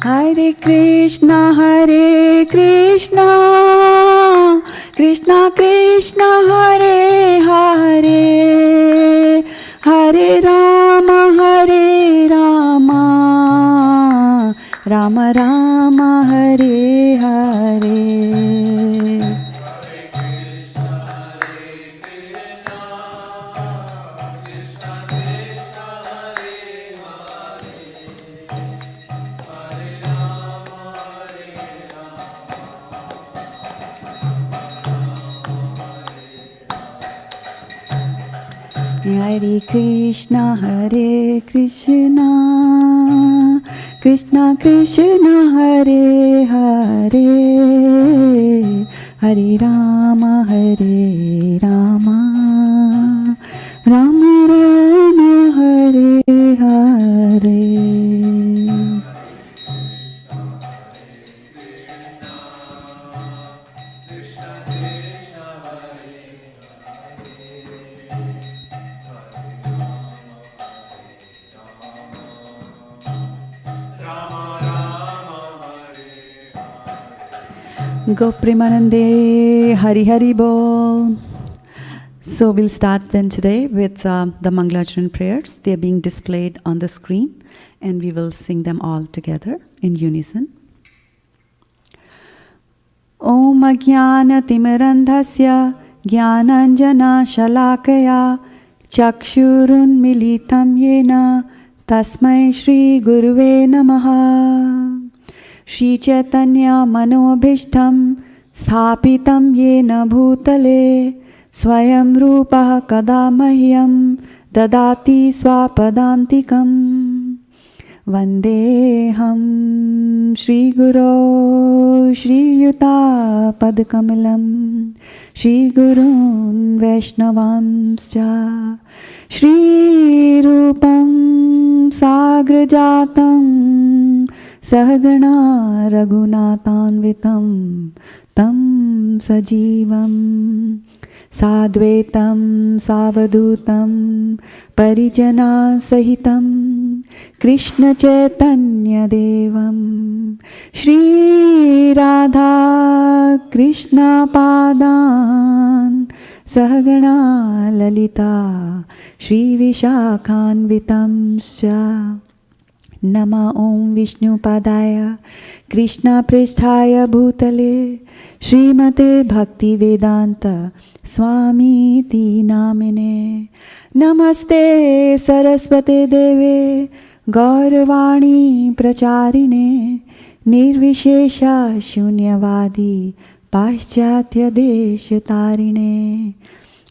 Hare Krishna, Krishna Krishna, Hare Hare, Hare Rama, Rama Rama, Hare Hare. Hare Krishna, Krishna Krishna, Hare Hare, Hare Rama, Rama Rama, Hare Hare. Go Premanande, Hari Hari Bol. So we'll start then today with the Mangalacharana prayers. They are being displayed on the screen and we will sing them all together in unison. Om Ajnana Timirandhasya Jnananjana Shalakaya Chakshurun Militam Yena Tasmai Shri Guruve Namaha. Shri Chaitanya Manobhishtam Sthapitam Yena Bhutale Swayam Rupa Kada Mahyam Dadati Swapadantikam. Vandeham Shri Guru Shri Yuta Padkamalam Shri Gurun Vaishnavamscha Shri Rupam Sagrajatam Sahagana Raghunathanvitam Tam Sajivam Sadvetam Savadutam Parijana Sahitam Krishna Chaitanya Devam Shri Radha Krishna Padan Sahagana Lalita Shri Vishakhanvitam Sya. Nama Om Vishnu Padaya Krishna Pristhaya Bhutale Srimate Bhakti Vedanta Swami Ti Namine. Namaste Saraswate Deve Gauravani Pracharine Nirvishesha Shunyavadi Paschatya Deshatarine.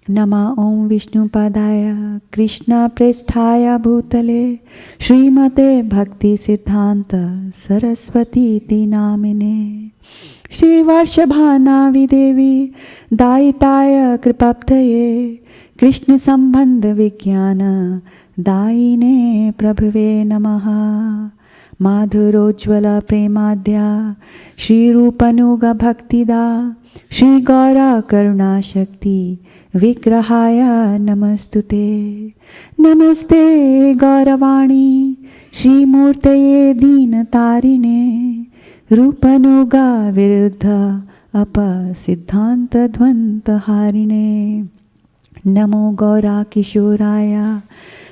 Nama Om Vishnu Padaya Krishna Pristhaya Bhutale Srimate Bhakti Siddhanta Saraswati Ti Namine. Shri Varshabhana Videvi Daitaya Kripaptaye Krishna Sambandha Vijnana Daine Prabhave Namaha. Madhurojjvala Premadya Shri Rupanuga Bhaktida Shri Gaura Karuna Shakti Vigrahaya Namastute. Namaste Gauravani Shri Murtaye Dinatarine Rupanuga Viruddha Apa Siddhanta Dvanta Harine. Namo Gaura Kishoraya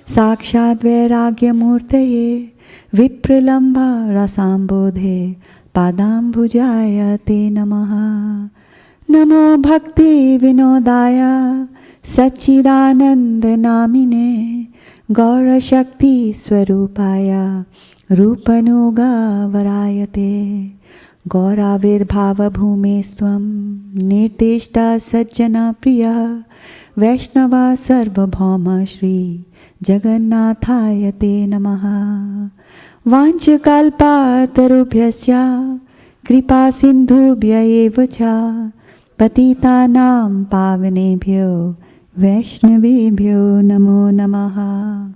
Sakshat Vairagya Murtaye Vipralambha Rasambodhe Padambhujaya Te Namaha. Namo Bhakti Vinodaya Sachidananda Namine Gaura Shakti Swarupaya Rupanuga Varayate. Gaura Virbhava Bhumestvam Nirteshta Sajjana Priya Vaishnava Sarvabhauma Shri Jagannathaya Te Namaha. Vanchakalpa tarubhyasya kripa sindhubhya eva cha patitanam pavanebhyo vaishnavebhyo namo namaha.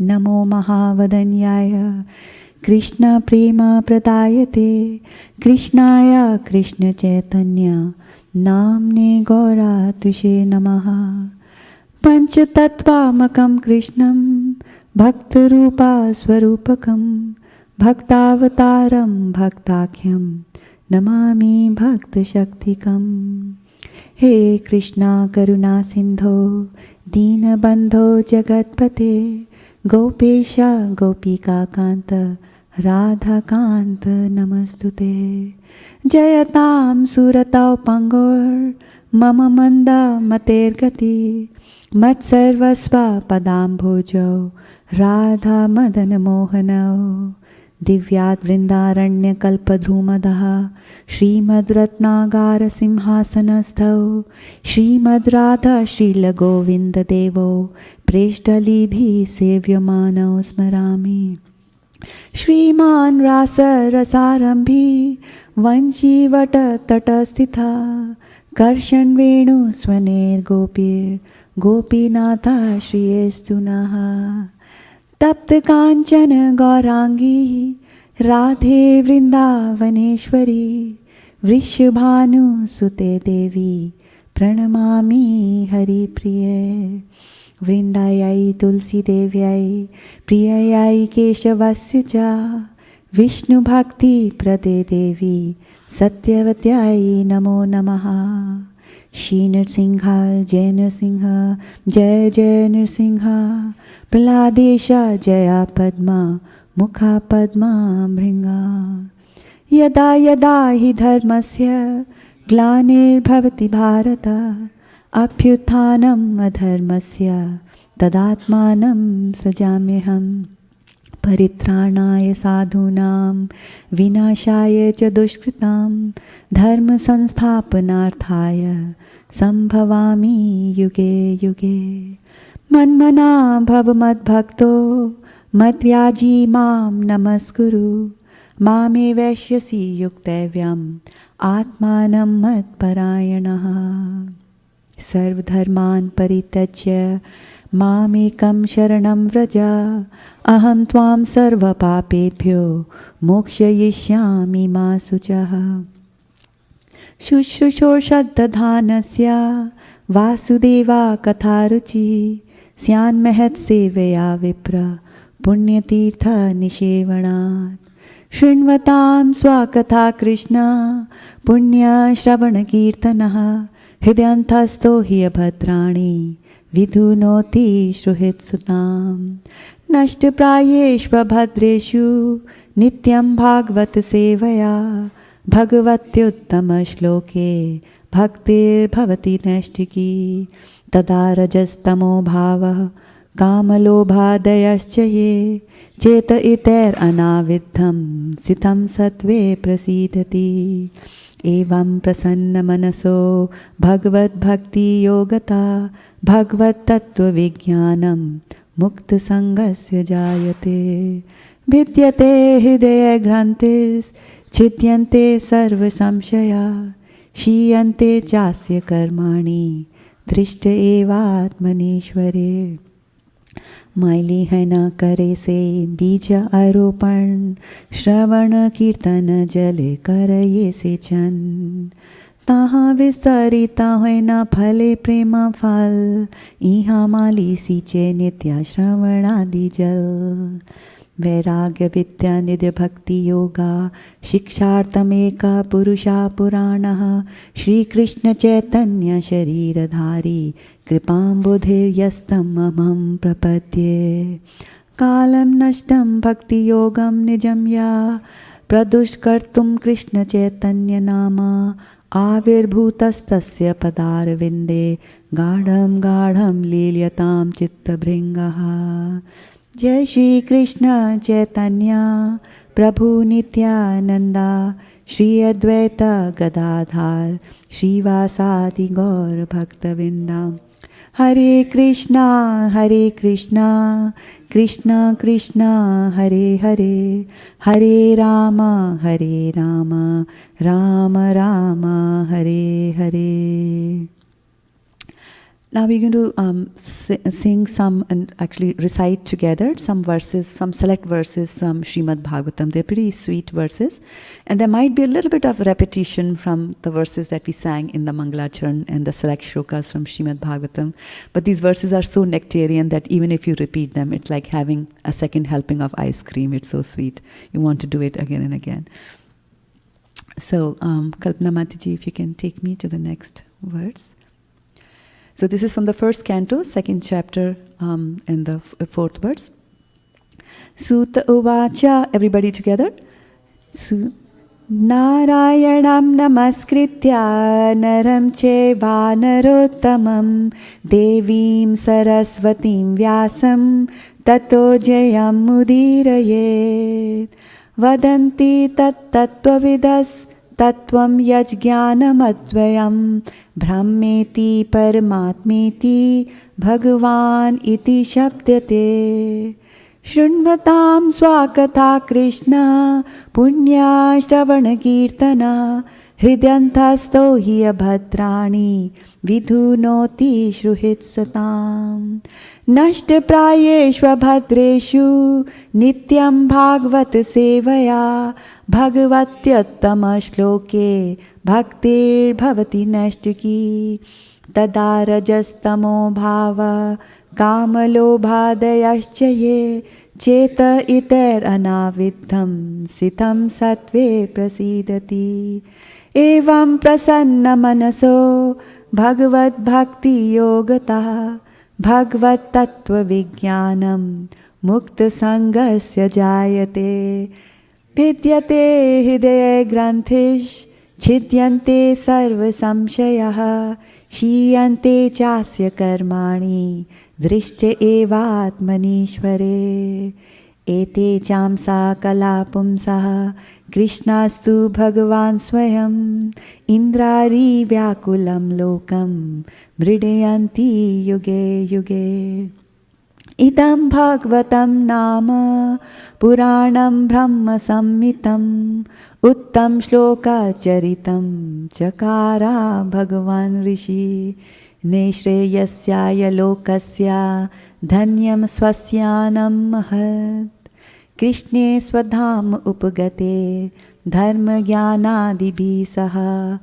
Namo Mahavadanyaya Krishna Prema Pradayate Krishnaya Krishna Chaitanya Namne Gaura Tvishe Namaha. Panchatattvamakam Krishnam Bhaktarupa Swarupakam भक्तावतारं भक्ताख्यं Namami भक्तशक्तिकम्। हे कृष्णा करुणा सिन्धो दीनबन्धो जगत्पते गोपेश गोपिकान्त राधाकान्त नमस्तुते। जयतां सुरतौ पङ्गुर्मम मन्दमतेर्गति मत्सर्वस्व पदाम्भोजौ राधा मदनमोहनौ। दिव्यात् वृन्दारण्यकल्पद्रुमदः श्रीमद्रत्नागारसिंहासनस्थौ श्रीमद् राधा श्रीलगोविन्ददेवौ प्रेष्ठलीभिः सेव्यमानौ स्मरामि। श्रीमान् रासरसारम्भी वंशीवटतटस्थिता कर्षणवेणुस्वनेर्गोपीर्गोपीनाथः श्रियेस्तु नः। तप्तकाञ्चन गौराङ्गी राधे वृन्दावनेश्वरी वृषभानुसुते देवी प्रणमामि हरिप्रिये। वृन्दायै तुलसीदेव्यै प्रिययै केशवस्य च विष्णुभक्तिप्रदे देवी सत्यवत्यै नमो नमः। श्री नृसिंह जय नृसिंह जय जय नृसिंह प्रह्लादेश जय पद्मा मुखा पद्मा भृङ्गा। यदा यदा हि धर्मस्य ग्लानिर्भवति भारत अभ्युत्थानम् अधर्मस्य तदात्मानं सृजाम्यहम्। परित्राणाय साधूनां विनाशाय च दुष्कृतां धर्मसंस्थापनार्थाय सम्भवामि युगे युगे। मन्मना भव मद्भक्तो मद्याजी मां नमस्कुरु मामे वैश्यसि युक्तव्यम् आत्मानं मत्परायणः। सर्वधर्मान् परित्यज्य मामेकं शरणं व्रज अहं त्वां सर्वपापेभ्यो मोक्षयिष्यामि मा शुचः। शुश्रूषोषद्दधानस्य वासुदेवा कथारुचि स्यान्महत्सेवया विप्र पुण्यतीर्थनिषेवणात्। शृण्वतां स्वकथा कृष्ण पुण्यश्रवणकीर्तनः हृदयन्तस्थो हि अभद्राणि विधुनोति सुहृत्सुताम्। नष्टप्रायेष्वभद्रेषु नित्यं भागवतसेवया भगवत्युत्तमश्लोके भक्तिर्भवति नैष्ठिकी। तदा रजस्तमो भावः कामलोभादयश्च ये चेत इतैरनाविद्धं सितं सत्त्वे प्रसीदति। एवं प्रसन्नमनसो भगवद्भक्तियोगता भगवत्तत्त्वविज्ञानं मुक्तसङ्गस्य जायते। भिद्यते हृदयग्रन्थिश्छिद्यन्ते सर्वसंशया क्षीयन्ते चास्य कर्माणि दृष्ट एवात्मनीश्वरे। मैली है न करे से बीज आरोपण श्रवण कीर्तन जले करये से चन। तहाँ विस्तरिता है न फले प्रेम फल इहाँ माली सींचे नित्य श्रवणादि जल। वैराग्य विद्या निधि भक्ति योगा शिक्षार्थमेका पुरुषा पुराणः श्रीकृष्ण चैतन्य शरीरधारी कृपाम्बुधिर्यस्तम् अहं प्रपद्ये। कालं नष्टं भक्तियोगं निजं या प्रदुष्कर्तुं कृष्ण चैतन्य नामा आविर्भूतस्तस्य पदारविन्दे गाढं गाढं लील्यतां चित्तभृङ्गः। जय श्री कृष्ण चैतन्य प्रभु नित्यानंदा श्री अद्वैत गदाधार श्रीवासादि गौर भक्तवृंदा। हरे Krishna Krishna Krishna Hare Hare Hare Ram Ram Ram Hare Hare. Now we're going to sing some and actually recite together some verses, some select verses from Srimad Bhagavatam. They're pretty sweet verses. And there might be a little bit of repetition from the verses that we sang in the Mangalacharan and the select shlokas from Srimad Bhagavatam. But these verses are so nectarian that even if you repeat them, it's like having a second helping of ice cream. It's so sweet. You want to do it again and again. So, Kalpana Mataji, if you can take me to the next verse. So this is from the first canto, second chapter, and the fourth verse. Sutta uvacha, everybody together. Narayanam namaskritya naram cheva narottamam devim sarasvatim vyasam tato jayam mudirayet vadanti tat tattvavidas Tattvam yajnanam advayam brahmeti paramatmeti bhagavan iti shabdyate Shrunvatam swakatha Krishna punya shravana kirtana hridyantasto hi abhadrani vidhunoti shruhitsatam Nashta prayeshva bhadreshu nityam bhagvat sevaya bhagavatyuttama shloke bhaktir bhavati nashtaki tada rajastamo bhava kamalobhadayascha ye cheta iter anavidham sitam sattve prasidati evam prasanna manaso bhagavad bhakti yogata Bhagavad Tattva Vijnanam Mukta Sangasya Jayate Vidyate Hridaya Granthesh Chidyante Sarva Samshayaha Shiyante Chasya Karmani Drishcha Evatmanishvare Ete Chamsa Kalapumsaha Krishnastu Bhagavan Swayam Indrari Vyakulam Lokam Mridayanti Yuge Yuge Idam Bhagavatam Nama Puranam Brahma Samhitam Uttam Shloka Charitam Chakara Bhagavan Rishi Neshreyasya Lokasya Dhanyam Swasyanam Mahad Krishne Swadham Upagate Dharma Jnanadibhi Saha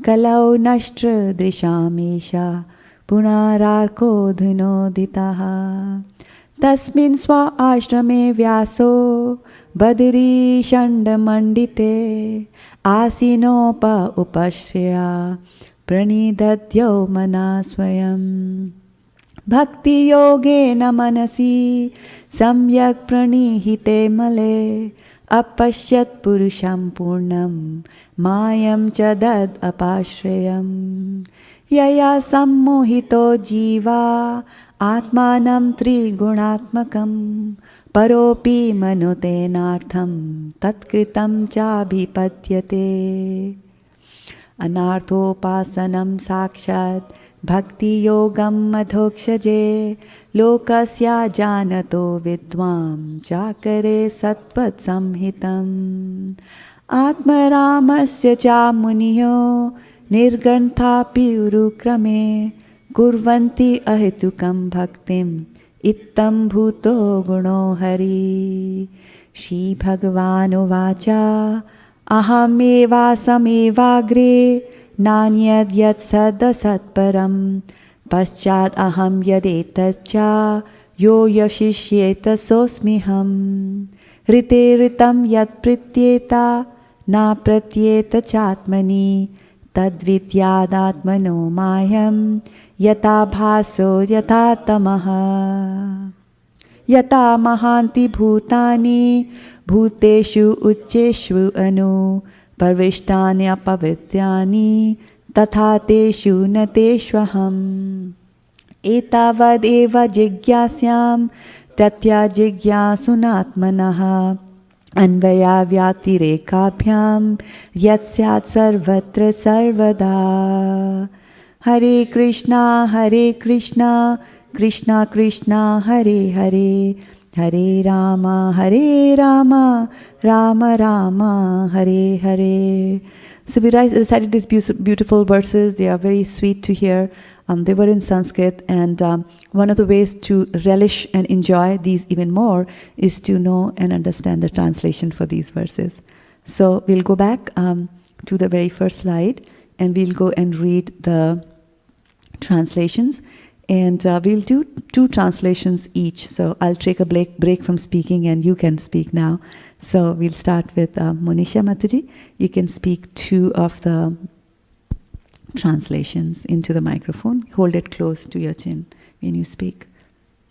Kalau Nashtra Drishamesha Punararko Dhinoditaha Tasmin Swa Ashrame Vyaso Badri Shandamandite Asinopa Upashrya Pranidadyo Manaswayam Bhakti yoge namanasi samyak pranihite male apashyat purusham purnam mayam chadad apashrayam yaya sammohito jiva atmanam trigunatmakam paropi manutenartham tatkritam chabhipadyate anarthopasanam sakshat Bhakti yogam madhokshaje lokasya janato vidvam chakare satpat samhitam atmaramasya cha muniyo nirganthapi urukrame kurvanti ahitukam bhaktim ittam bhuto guno hari Shri Bhagavan uvacha ahameva samevagre Nanyad yat sadasat param paschat aham yadetascha yo yashishyeta sosmiham rite ritam yat prityeta na pratyeta chatmani tadvidyadatmano mayam yata bhaso yata tamaha yata mahanti bhutani bhuteshu ucheshu anu Parvishtani apavityani tatha teshu nateshvaham etavad eva jigyasyam tatya jigyasunatmanaha anvaya vyatirekabhyam yatsyat sarvatra sarvada Hare Krishna Krishna Krishna Hare Hare Hare Rama, Rama Rama, Hare Hare. So we recited these beautiful verses. They are very sweet to hear. They were in Sanskrit, and one of the ways to relish and enjoy these even more is to know and understand the translation for these verses. So we'll go back to the very first slide, and we'll go and read the translations. And we'll do 2 translations each. So I'll take a break from speaking, and you can speak now. So we'll start with Monisha Mataji. You can speak 2 of the translations into the microphone. Hold it close to your chin when you speak.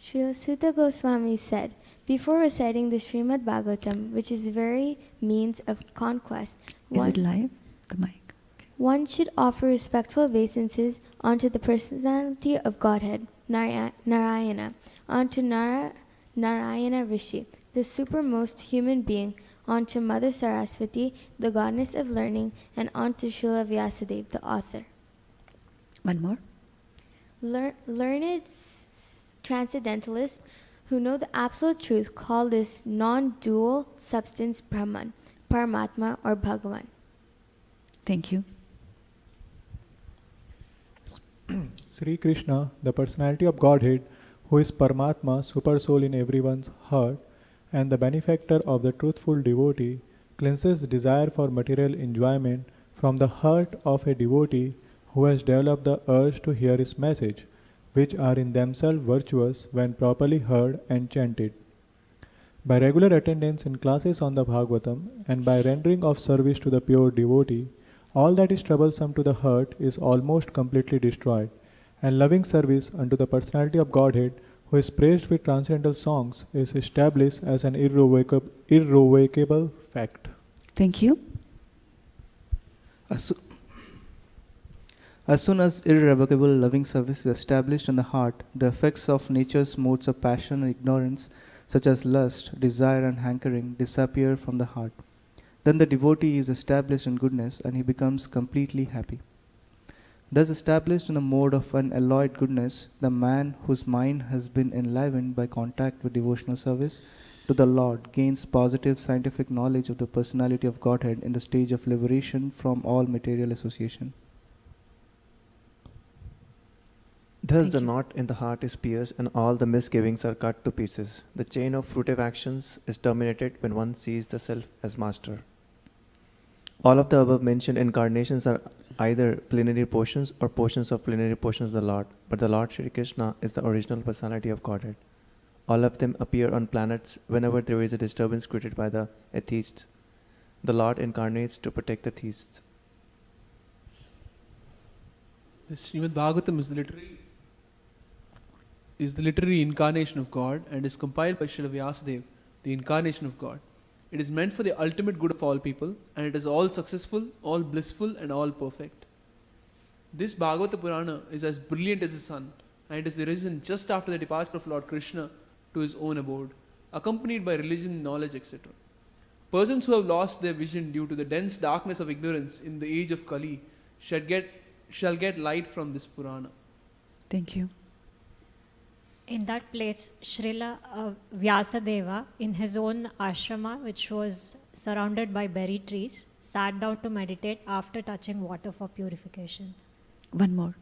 Srila Sutta Goswami said, before reciting the Srimad Bhagavatam, which is very means of conquest, Is it live? The mic. One should offer respectful obeisances unto the personality of Godhead, Narayana, unto Narayana Rishi, the supermost human being, unto Mother Saraswati, the goddess of learning, and unto Srila Vyasadeva, the author. One more. Learned transcendentalists who know the absolute truth call this non-dual substance Brahman, Paramatma, or Bhagavan. Thank you. Sri Krishna, the personality of Godhead, who is Paramatma, super soul in everyone's heart, and the benefactor of the truthful devotee, cleanses desire for material enjoyment from the heart of a devotee who has developed the urge to hear his message, which are in themselves virtuous when properly heard and chanted. By regular attendance in classes on the Bhagavatam and by rendering of service to the pure devotee, all that is troublesome to the heart is almost completely destroyed, and loving service unto the personality of Godhead, who is praised with transcendental songs, is established as an irrevocable fact. Thank you. As soon as irrevocable loving service is established in the heart, the effects of nature's modes of passion and ignorance, such as lust, desire, and hankering, disappear from the heart. Then the devotee is established in goodness, and he becomes completely happy. Thus established in a mode of unalloyed goodness, the man whose mind has been enlivened by contact with devotional service to the Lord gains positive scientific knowledge of the personality of Godhead in the stage of liberation from all material association. Thus the knot in the heart is pierced and all the misgivings are cut to pieces. The chain of fruitive actions is terminated when one sees the self as master. All of the above mentioned incarnations are either plenary portions or portions of plenary portions of the Lord, but the Lord Shri Krishna is the original personality of Godhead. All of them appear on planets whenever there is a disturbance created by the atheists. The Lord incarnates to protect the theists. The Srimad Bhagavatam is the literary incarnation of God and is compiled by Srila Vyasadeva, the incarnation of God. It is meant for the ultimate good of all people, and it is all successful, all blissful, and all perfect. This Bhagavata Purana is as brilliant as the sun, and it is arisen just after the departure of Lord Krishna to his own abode, accompanied by religion, knowledge, etc. Persons who have lost their vision due to the dense darkness of ignorance in the age of Kali shall get light from this Purana. Thank you. In that place, Srila Vyasadeva, in his own ashrama, which was surrounded by berry trees, sat down to meditate after touching water for purification. One more.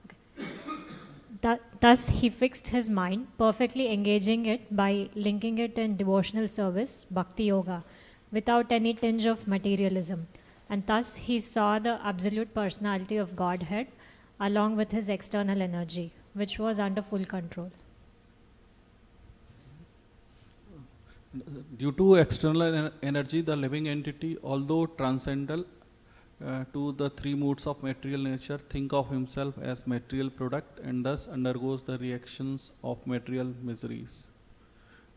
Okay. Thus, he fixed his mind, perfectly engaging it by linking it in devotional service, bhakti yoga, without any tinge of materialism. And thus, he saw the absolute personality of Godhead along with his external energy, which was under full control. Due to external energy, the living entity, although transcendental to the 3 moods of material nature, think of himself as material product and thus undergoes the reactions of material miseries.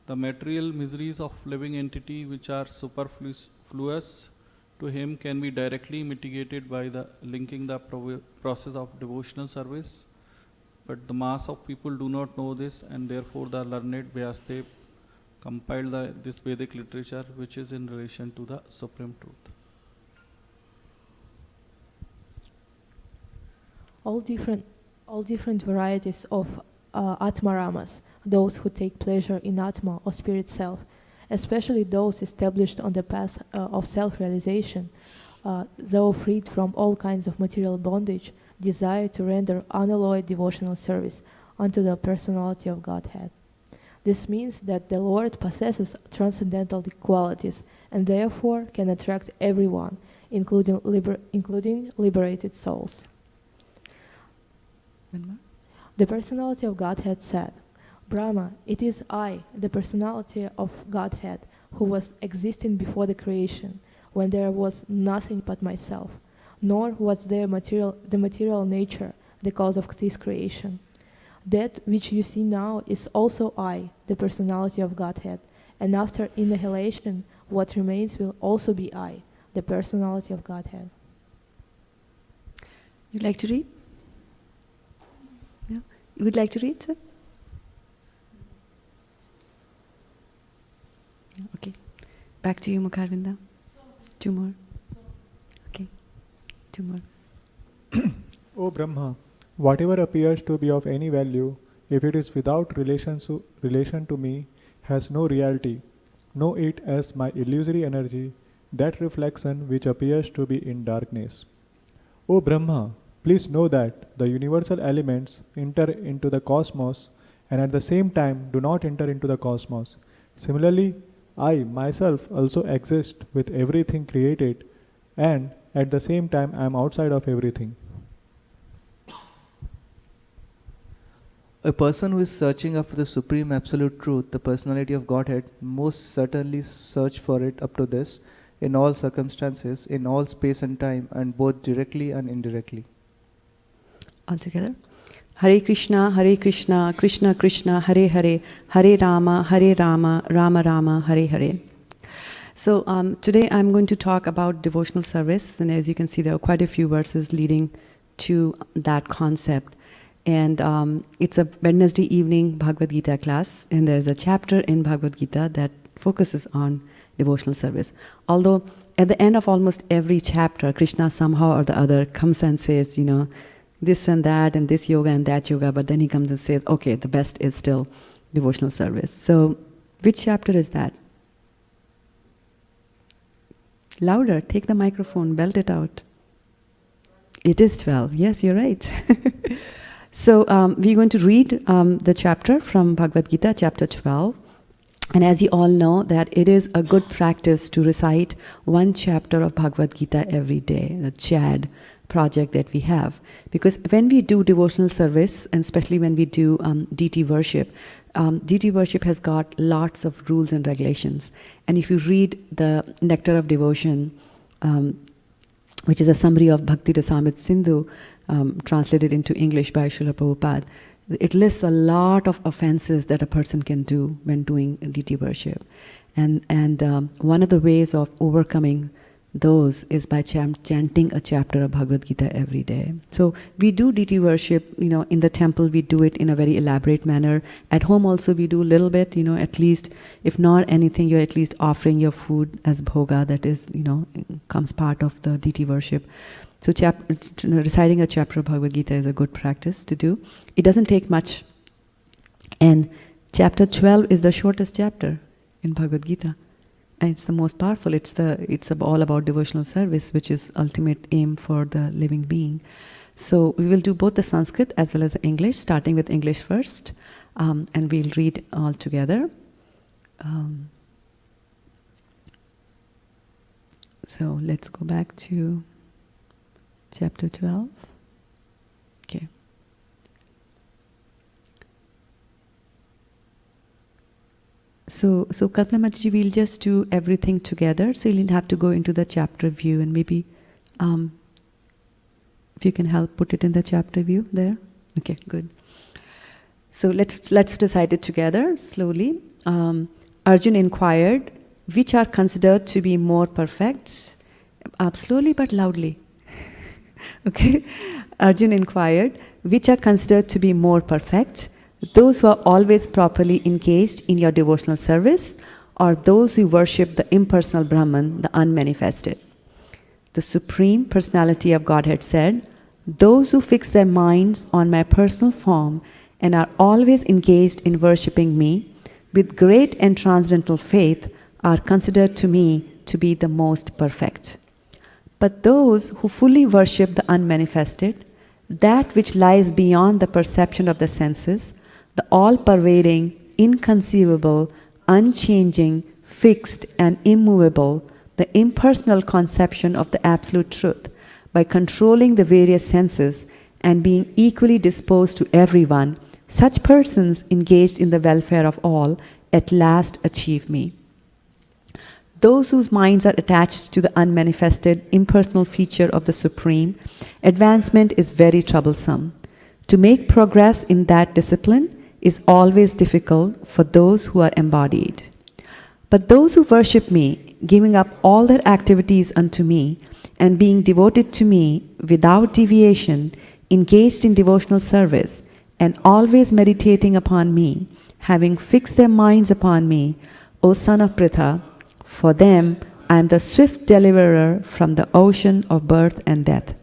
The material miseries of living entity, which are superfluous to him, can be directly mitigated by the linking the process of devotional service. But the mass of people do not know this, and therefore the learned Vyasadeva compiled this Vedic literature, which is in relation to the supreme truth. All different varieties of Atmaramas, those who take pleasure in Atma or spirit self, especially those established on the path of self-realization, though freed from all kinds of material bondage, desire to render unalloyed devotional service unto the personality of Godhead. This means that the Lord possesses transcendental qualities and therefore can attract everyone, including liberated souls. One more. The personality of Godhead said, Brahma, it is I, the personality of Godhead, who was existing before the creation, when there was nothing but myself, nor was there the material nature the cause of this creation. That which you see now is also I, the personality of Godhead, and after annihilation, what remains will also be I, the personality of Godhead. You'd like to read? No? You would like to read, sir? Okay. Back to you, Mukharvinda. Two more. Okay. Two more. O Brahma, whatever appears to be of any value, if it is without relation to me, has no reality. Know it as my illusory energy, that reflection which appears to be in darkness. O Brahma, please know that the universal elements enter into the cosmos and at the same time do not enter into the cosmos. Similarly, I myself also exist with everything created and at the same time I am outside of everything. A person who is searching after the supreme absolute truth, the personality of Godhead, most certainly search for it up to this, in all circumstances, in all space and time, and both directly and indirectly. All together. Hare Krishna, Krishna Krishna, Hare Hare, Hare Rama, Rama Rama, Hare Hare. So today I'm going to talk about devotional service, and as you can see there are quite a few verses leading to that concept. And it's a Wednesday evening Bhagavad Gita class, and there's a chapter in Bhagavad Gita that focuses on devotional service. Although at the end of almost every chapter, Krishna somehow or the other comes and says, this and that, and this yoga and that yoga, but then he comes and says, okay, the best is still devotional service. So, which chapter is that? Louder, take the microphone, belt it out. It is 12, yes, you're right. So, we're going to read the chapter from Bhagavad Gita, chapter 12. And as you all know, that it is a good practice to recite one chapter of Bhagavad Gita every day, the CHAD project that we have. Because when we do devotional service, and especially when we do DT worship has got lots of rules and regulations. And if you read the Nectar of Devotion, which is a summary of Bhakti Rasamrita Sindhu, translated into English by Srila Prabhupada, it lists a lot of offenses that a person can do when doing DT worship. And one of the ways of overcoming those is by chanting a chapter of Bhagavad Gita every day. So we do DT worship, in the temple we do it in a very elaborate manner. At home also we do a little bit, at least, if not anything, you're at least offering your food as bhoga, that is, comes part of the DT worship. So reciting a chapter of Bhagavad Gita is a good practice to do. It doesn't take much. And chapter 12 is the shortest chapter in Bhagavad Gita. And it's the most powerful. It's all about devotional service, which is ultimate aim for the living being. So we will do both the Sanskrit as well as the English, starting with English first. And we'll read all together. So let's go back to chapter 12. Okay. So Kalpana Mataji, we'll just do everything together. So you'll have to go into the chapter view, and maybe if you can help put it in the chapter view there. Okay, good. So let's recite it together slowly. Arjun inquired, which are considered to be more perfect? Slowly but loudly. Okay. Arjun inquired, which are considered to be more perfect? Those who are always properly engaged in your devotional service, or those who worship the impersonal Brahman, the unmanifested? The Supreme Personality of Godhead said, those who fix their minds on my personal form and are always engaged in worshipping me with great and transcendental faith are considered to me to be the most perfect. But those who fully worship the unmanifested, that which lies beyond the perception of the senses, the all-pervading, inconceivable, unchanging, fixed and immovable, the impersonal conception of the absolute truth, by controlling the various senses and being equally disposed to everyone, such persons engaged in the welfare of all at last achieve me. Those whose minds are attached to the unmanifested, impersonal feature of the Supreme, advancement is very troublesome. To make progress in that discipline is always difficult for those who are embodied. But those who worship me, giving up all their activities unto me, and being devoted to me without deviation, engaged in devotional service, and always meditating upon me, having fixed their minds upon me, O son of Pritha, for them I am the swift deliverer from the ocean of birth and death.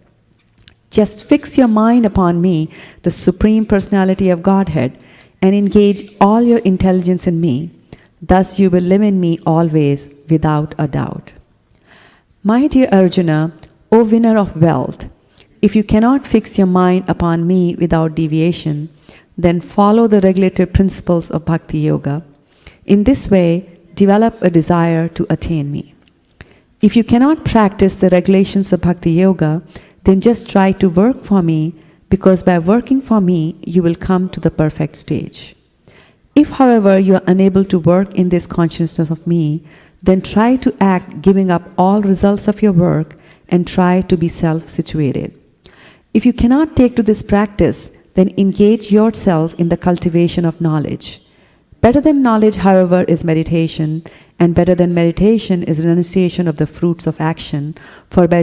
Just fix your mind upon me, the Supreme Personality of Godhead, and engage all your intelligence in me. Thus you will live in me always, without a doubt. My dear Arjuna, O winner of wealth, if you cannot fix your mind upon me without deviation, then follow the regulative principles of Bhakti Yoga. In this way, develop a desire to attain me. If you cannot practice the regulations of Bhakti Yoga, then just try to work for me, because by working for me, you will come to the perfect stage. If, however, you are unable to work in this consciousness of me, then try to act giving up all results of your work and try to be self-situated. If you cannot take to this practice, then engage yourself in the cultivation of knowledge. Better than knowledge, however, is meditation, and better than meditation is renunciation of the fruits of action, for by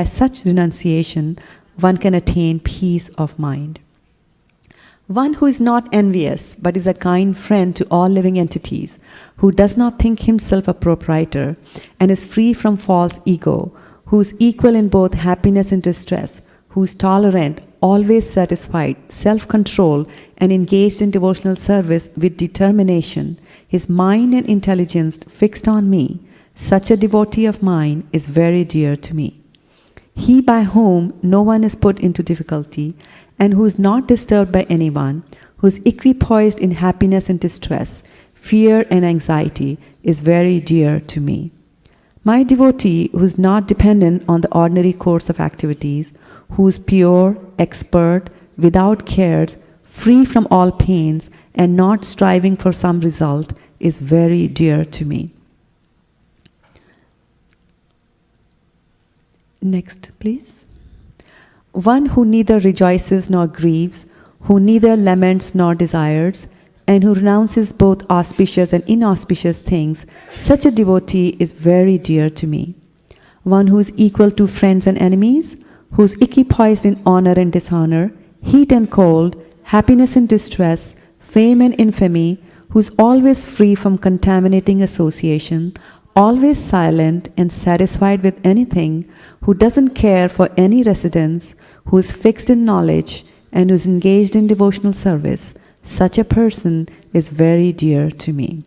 such renunciation, one can attain peace of mind. One who is not envious, but is a kind friend to all living entities, who does not think himself a proprietor, and is free from false ego, who is equal in both happiness and distress, who is tolerant, always satisfied, self-control, and engaged in devotional service with determination, his mind and intelligence fixed on me, such a devotee of mine is very dear to me. He by whom no one is put into difficulty, and who is not disturbed by anyone, who is equipoised in happiness and distress, fear and anxiety, is very dear to me. My devotee, who is not dependent on the ordinary course of activities, who is pure, expert, without cares, free from all pains, and not striving for some result, is very dear to me. Next, please. One who neither rejoices nor grieves, who neither laments nor desires, and who renounces both auspicious and inauspicious things, such a devotee is very dear to me. One who is equal to friends and enemies, who is equipoised in honor and dishonor, heat and cold, happiness and distress, fame and infamy, who is always free from contaminating association, always silent and satisfied with anything, who doesn't care for any residence, who is fixed in knowledge, and who is engaged in devotional service, such a person is very dear to me.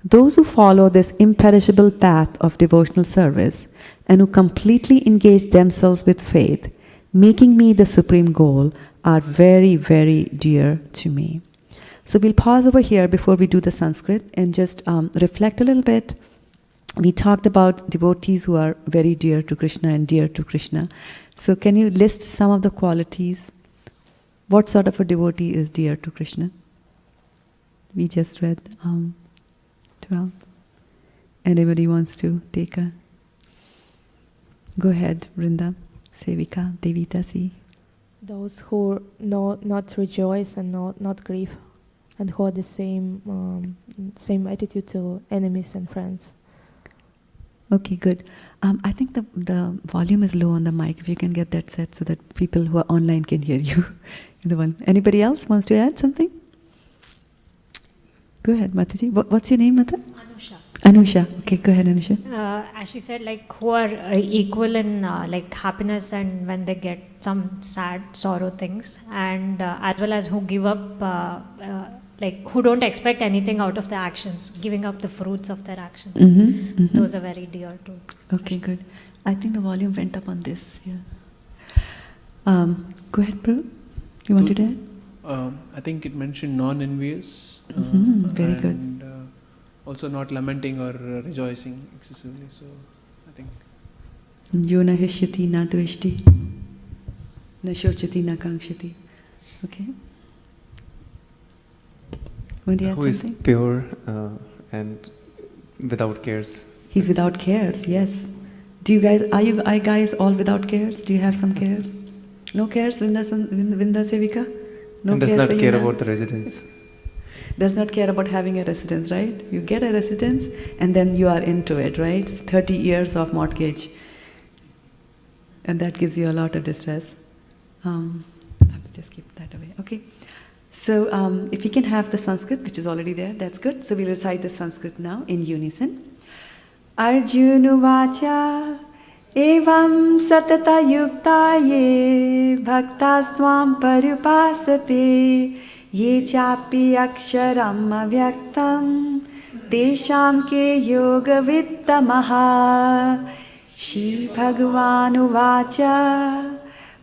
Those who follow this imperishable path of devotional service and who completely engage themselves with faith, making me the supreme goal, are very, very dear to me. So we'll pause over here before we do the Sanskrit and just reflect a little bit. We talked about devotees who are very dear to Krishna and dear to Krishna. So can you list some of the qualities? What sort of a devotee is dear to Krishna? We just read 12. Anybody wants to take a... Go ahead, Vrinda, Sevika, Devitasi. Those who not rejoice and not grieve, and who are the same attitude to enemies and friends. Okay, good. I think the volume is low on the mic. If you can get that set so that people who are online can hear you. The one. Anybody else wants to add something? Go ahead, Mataji. What's your name, Mata? Anusha. Anusha. Okay, go ahead, Anusha. As she said, like who are equal in like happiness and when they get some sad sorrow things, and as well as who give up, like who don't expect anything out of their actions, giving up the fruits of their actions. Those are very dear too. Okay, good. I think the volume went up on this. Yeah. Go ahead, Prabhu. You wanted to add? I think it mentioned non-envious. Very good. And also not lamenting or rejoicing excessively. So I think. Yo na hishyati na dveshti, na shochati na kankshati. Okay. Want to add Who is something? pure and without cares. He's without cares, yes. Do you guys, are you guys all without cares? Do you have some cares? No cares, Vinda Sevika? No And does cares not for care you now? about the residence. Does not care about having a residence, right? You get a residence and then you are into it, right? It's 30 years of mortgage. And that gives you a lot of distress. I'll have to just keep that away. Okay. So if we can have the Sanskrit, which is already there, that's good. So we'll recite the Sanskrit now in unison. Arjunuvacha evam satata yukta ye bhaktastvam parupasate ye chapi aksharam avyaktam tesham ke yoga vittamaha. Shri Bhagavan uvacha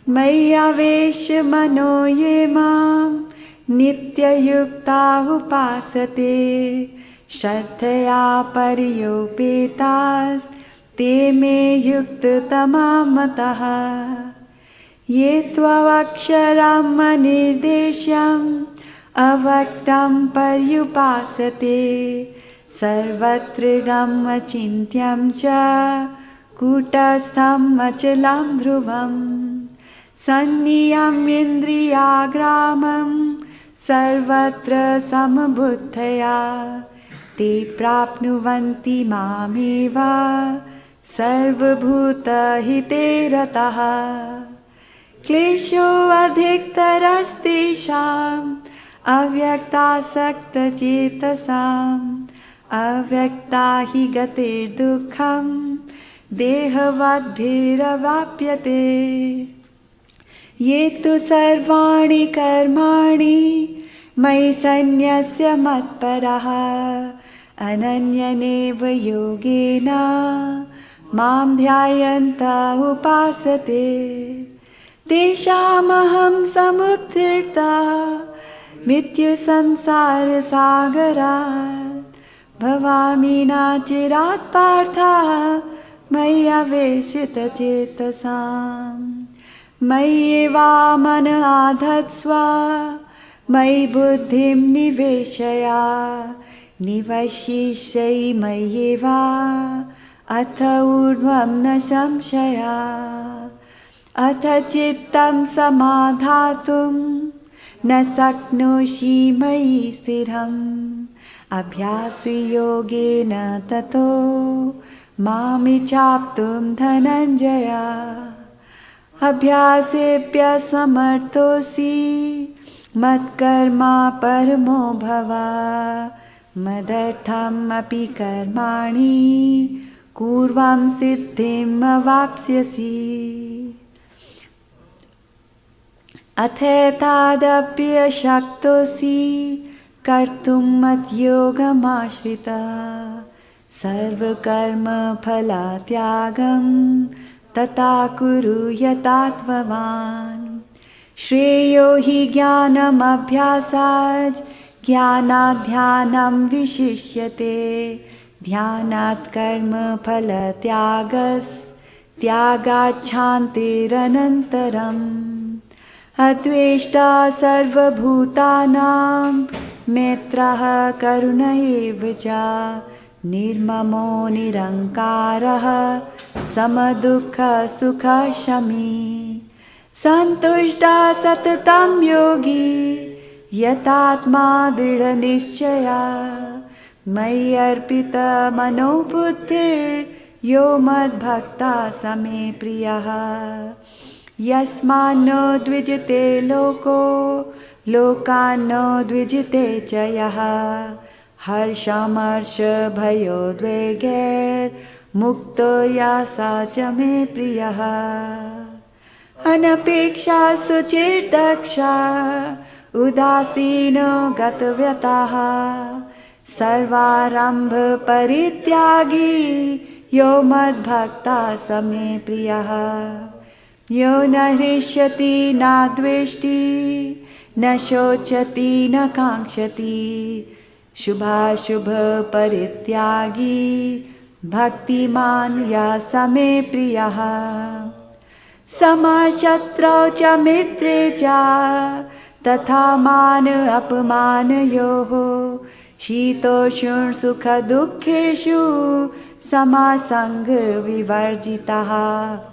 maya vesh mano ye mam nitya yukta upasate Shraddhaya pariyopetas te me yukta tamamataha ye tvavaksharam nirdeshyam avaktam paryupasate sarvatra gamma chintyam cha kutastham achalam dhruvam sanniyam indriyagramam sarvatra samabudhaya te prapnuvanti mameva sarvabhuta hite rataha klesho adhiktarastesham avyakta sakta chetasam avyakta hi gatir dukham dehavat bhiravapyate ye tu sarvani karmani मयि सन्न्यस्य मत्परः अनन्यनेव योगेन मां ध्यायन्त उपासते तेषामहं समुद्धृता मृत्युसंसारसागरात् भवामि न चिरात् पार्थ मयि अवेशितचेतसाम् मय्येवामन आधत्स्व मयि बुद्धिं निवेशय निवशिष्यै मय्येव अथ ऊर्ध्वं न संशयः अथ चित्तं समाधातुं न शक्नोषि मयि स्थिरम् अभ्यासयोगेन ततो मामिच्छाप्तुं धनञ्जय अभ्यासेऽप्यसमर्थोऽसि मत्कर्मा परमो भव मदर्थमपि कर्माणि कुर्वं सिद्धिम् अवाप्स्यसि अथैतादप्यशक्तोऽसि कर्तुं मद्योगमाश्रितः सर्वकर्मफलत्यागं तथा कुरु यथात्मवान् श्रेयो हि ज्ञानमभ्यासात् ज्ञानात् ध्यानं विशिष्यते ध्यानात् कर्मफलत्यागात् शान्तिरनन्तरम् अद्वेष्टा सर्वभूतानां मैत्रः करुण एव च निर्ममो निरङ्कारः समदुःखसुखशमी सन्तुष्टा सततं योगी यतात्मा दृढनिश्चया मयि अर्पितमनोबुद्धिर्यो मद्भक्ता समे प्रियः यस्मान्नो द्विजते लोको लोकान्नो द्विजते च यः हर्षमर्षभयोद्वेगैर्मुक्तो यः च मे प्रियः अनपेक्षा शुचिर्दक्षा उदासीनो गतव्यतः सर्वारम्भ परित्यागी यो मद्भक्ता समे प्रियः Yo na hrishyati na dveshti, na shochati na kankshati, shubha shubha parityagi, bhaktiman ya same priyaha. Samashatrau cha mitre cha, tatha man apman yoho, shitoshun sukha dukkheshu, samasang vivarjitaha.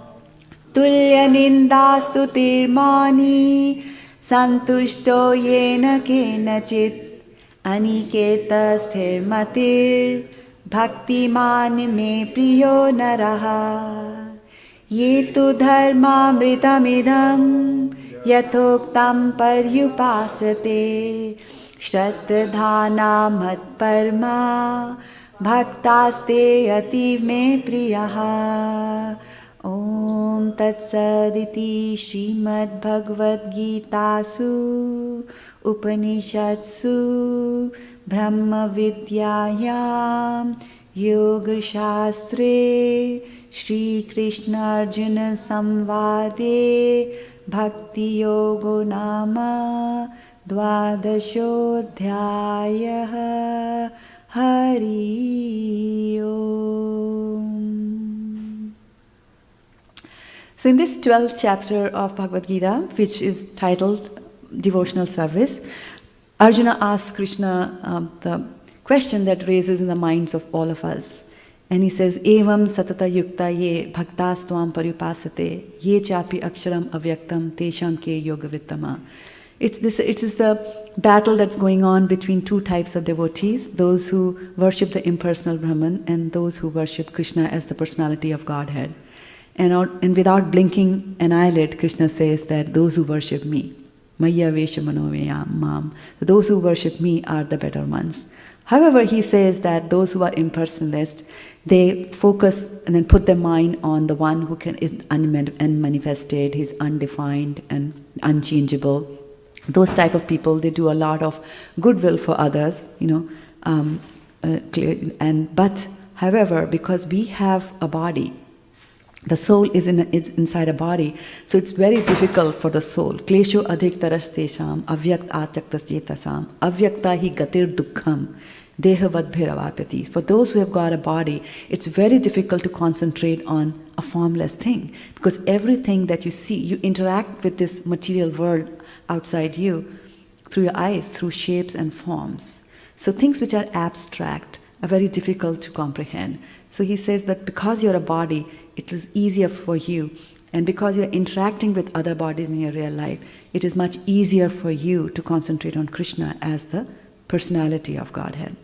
Tulya ninda stutirmani, santushto yena kenachit, aniketa sthirmatir, bhaktiman me priyo naraha. Ye tu dharmamritamidam, yathoktam paryupasate, shraddhana matparma, bhaktaste ativ me priyaha. Om Tatsaditi Srimad Bhagavad Gitasu Upanishadsu Brahma Vidyayam Yoga Shastre Shri Krishna Arjuna Samvade Bhakti Yogo Nama Dvadashodhyayah. Hari Om. So in this 12th chapter of Bhagavad Gita, which is titled Devotional Service, Arjuna asks Krishna the question that raises in the minds of all of us. And he says, Evam satata yukta ye bhaktas tvam parupasate ye chapi aksharam avyaktam tesham ke yoga vittama. It is the battle that's going on between two types of devotees, those who worship the impersonal Brahman and those who worship Krishna as the personality of Godhead. And without blinking an eyelid, Krishna says that those who worship me, Maya Vesha Manovayam Mam, those who worship me are the better ones. However, he says that those who are impersonalists, they focus and then put their mind on the one who is unmanifested, he's undefined and unchangeable. Those type of people, they do a lot of goodwill for others, but however, because we have a body, the soul is inside a body, so it's very difficult for the soul. Klesho adhik taras tesham avyakt achaktas jetasam avyakta hi gatir dukkham dehavat bhiravapyati. For those who have got a body, it's very difficult to concentrate on a formless thing, because everything that you see, you interact with this material world outside you through your eyes, through shapes and forms. So things which are abstract are very difficult to comprehend. So he says that because you're a body, it is easier for you, and because you're interacting with other bodies in your real life, it is much easier for you to concentrate on Krishna as the personality of Godhead.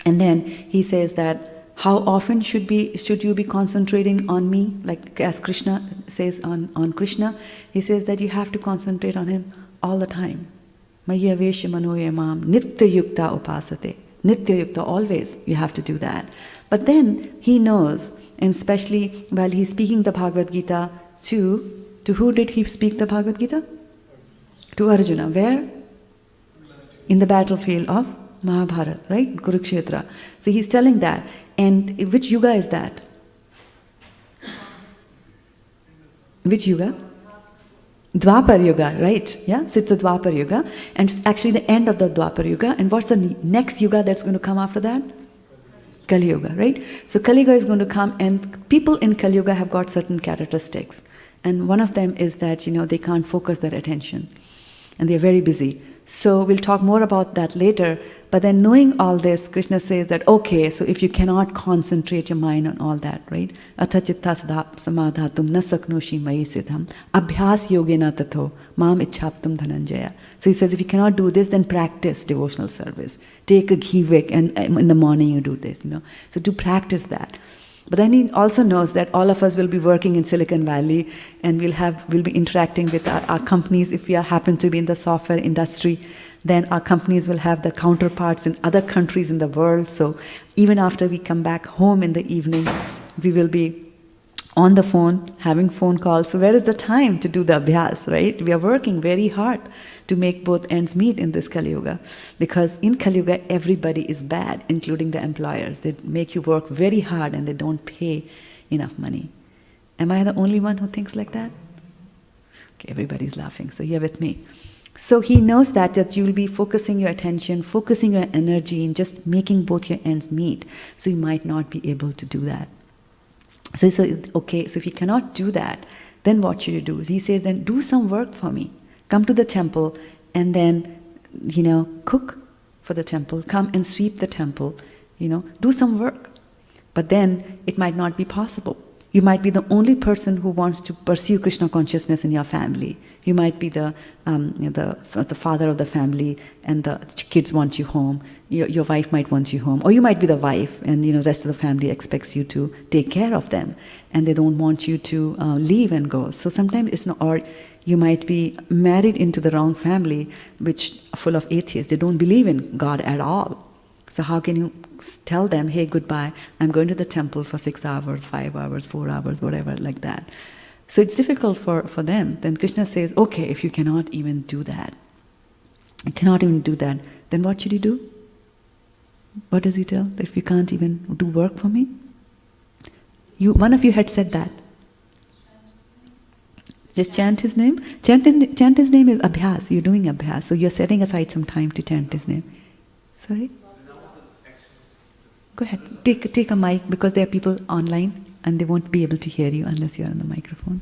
And then he says that how often should you be concentrating on me, like as Krishna says on Krishna. He says that you have to concentrate on him all the time. Maya Vesha Manoya Mam Nitya Yukta Upasate. Nitya Yukta, always you have to do that. But then he knows, and especially while he's speaking the Bhagavad Gita to who did he speak the Bhagavad Gita? To Arjuna. Where? In the battlefield of Mahabharata, right? Kurukshetra. So he's telling that. And which yuga is that? Which yuga? Dwapar Yuga, right? Yeah, so it's the Dwapar Yuga, and it's actually the end of the Dwapar Yuga. And what's the next yuga that's going to come after that? Kali Yuga, right? So Kali Yuga is going to come, and people in Kali Yuga have got certain characteristics. And one of them is that, they can't focus their attention. And they're very busy. So we'll talk more about that later. But then knowing all this, Krishna says that, okay, so if you cannot concentrate your mind on all that, right? Atha chitta samadhatum na saknoshi mayi siddham abhyas yogena tatho mam ichhaptum dhananjaya. So he says, if you cannot do this, then practice devotional service. Take a ghee wick, and in the morning you do this, So do practice that. But then he also knows that all of us will be working in Silicon Valley, and we'll be interacting with our companies. If we happen to be in the software industry, then our companies will have the counterparts in other countries in the world. So even after we come back home in the evening, we will be on the phone, having phone calls. So where is the time to do the abhyas, right? We are working very hard to make both ends meet in this Kali Yuga. Because in Kali Yuga, everybody is bad, including the employers. They make you work very hard and they don't pay enough money. Am I the only one who thinks like that? Okay, everybody's laughing, so you're with me. So he knows that you'll be focusing your attention, focusing your energy in just making both your ends meet. So you might not be able to do that. So okay, so if you cannot do that, then what should you do? He says, then do some work for me. Come to the temple and then, cook for the temple. Come and sweep the temple. Do some work. But then it might not be possible. You might be the only person who wants to pursue Krishna consciousness in your family. You might be the father of the family, and the kids want you home. Your wife might want you home, or you might be the wife, and the rest of the family expects you to take care of them, and they don't want you to leave and go. So sometimes it's not. Or you might be married into the wrong family, which full of atheists. They don't believe in God at all. So how can you tell them, hey, goodbye, I'm going to the temple for 6 hours, 5 hours, 4 hours, whatever, like that. So it's difficult for them. Then Krishna says, okay, if you cannot even do that, then what should you do? What does he tell? That if you can't even do work for me? One of you had said that. Just chant his name. Chant his name is abhyas. You're doing abhyas. So you're setting aside some time to chant his name. Sorry? Go ahead. Take a mic, because there are people online and they won't be able to hear you unless you're on the microphone.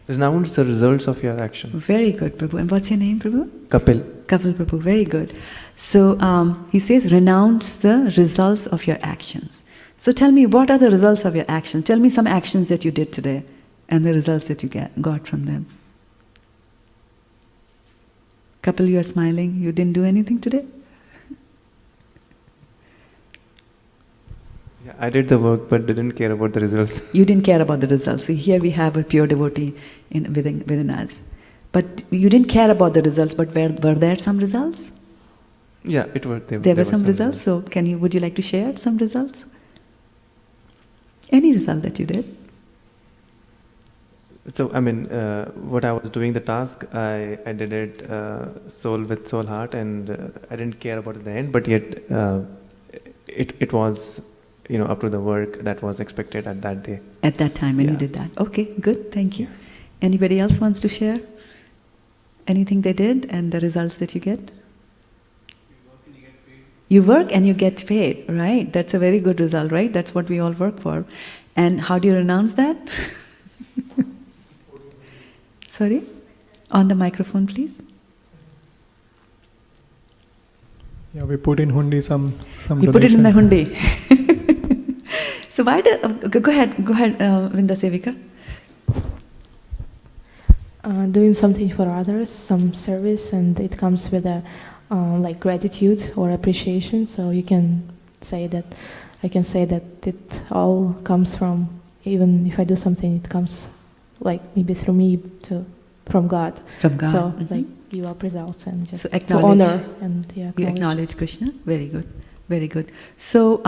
Renounce the results of your action. Very good, Prabhu. And what's your name, Prabhu? Kapil. Kapil Prabhu. Very good. So he says, renounce the results of your actions. So tell me, what are the results of your actions? Tell me some actions that you did today and the results that you got from them. Kapil, you are smiling. You didn't do anything today? Yeah, I did the work but didn't care about the results. You didn't care about the results. So here we have a pure devotee within us. But you didn't care about the results, but were there some results? Yeah, there were some results. So would you like to share some results? Any result that you did? So, what I was doing the task, I did it soul with soul heart, and I didn't care about the end, but yet it was, up to the work that was expected at that day. At that time, and you did that. Okay, good, thank you. Anybody else wants to share anything they did and the results that you get? You work and you get paid, right? That's a very good result, right? That's what we all work for. And how do you renounce that? Sorry? On the microphone, please. Yeah, we put in hundi some You donation. put it in the hundi. So why go ahead, Vrinda Sevika. Doing something for others, some service, and it comes with a like gratitude or appreciation. So I can say that it all comes from, even if I do something, it comes like maybe through me from God. From God. So like give up results and just so to honor and you acknowledge Krishna. Very good, very good. So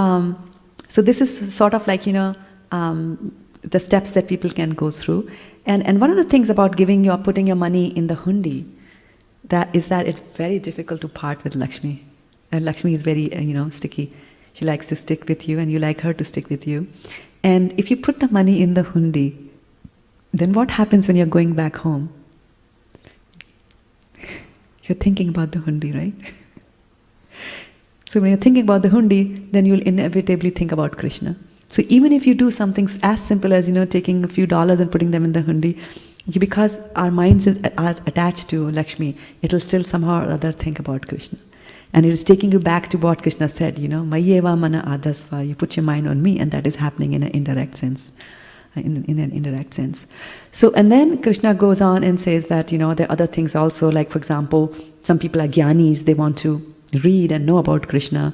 so this is sort of like the steps that people can go through. And one of the things about putting your money in the hundi, that it's very difficult to part with Lakshmi. And Lakshmi is very, sticky. She likes to stick with you and you like her to stick with you. And if you put the money in the hundi, then what happens when you're going back home? You're thinking about the hundi, right? So when you're thinking about the hundi, then you'll inevitably think about Krishna. So even if you do something as simple as, taking a few dollars and putting them in the hundi, because our minds are attached to Lakshmi, it'll still somehow or other think about Krishna. And it is taking you back to what Krishna said, Mayeva mana adasva, you put your mind on me, and that is happening in an indirect sense. In an indirect sense. So, and then Krishna goes on and says that, there are other things also, like for example, some people are jnanis, they want to read and know about Krishna.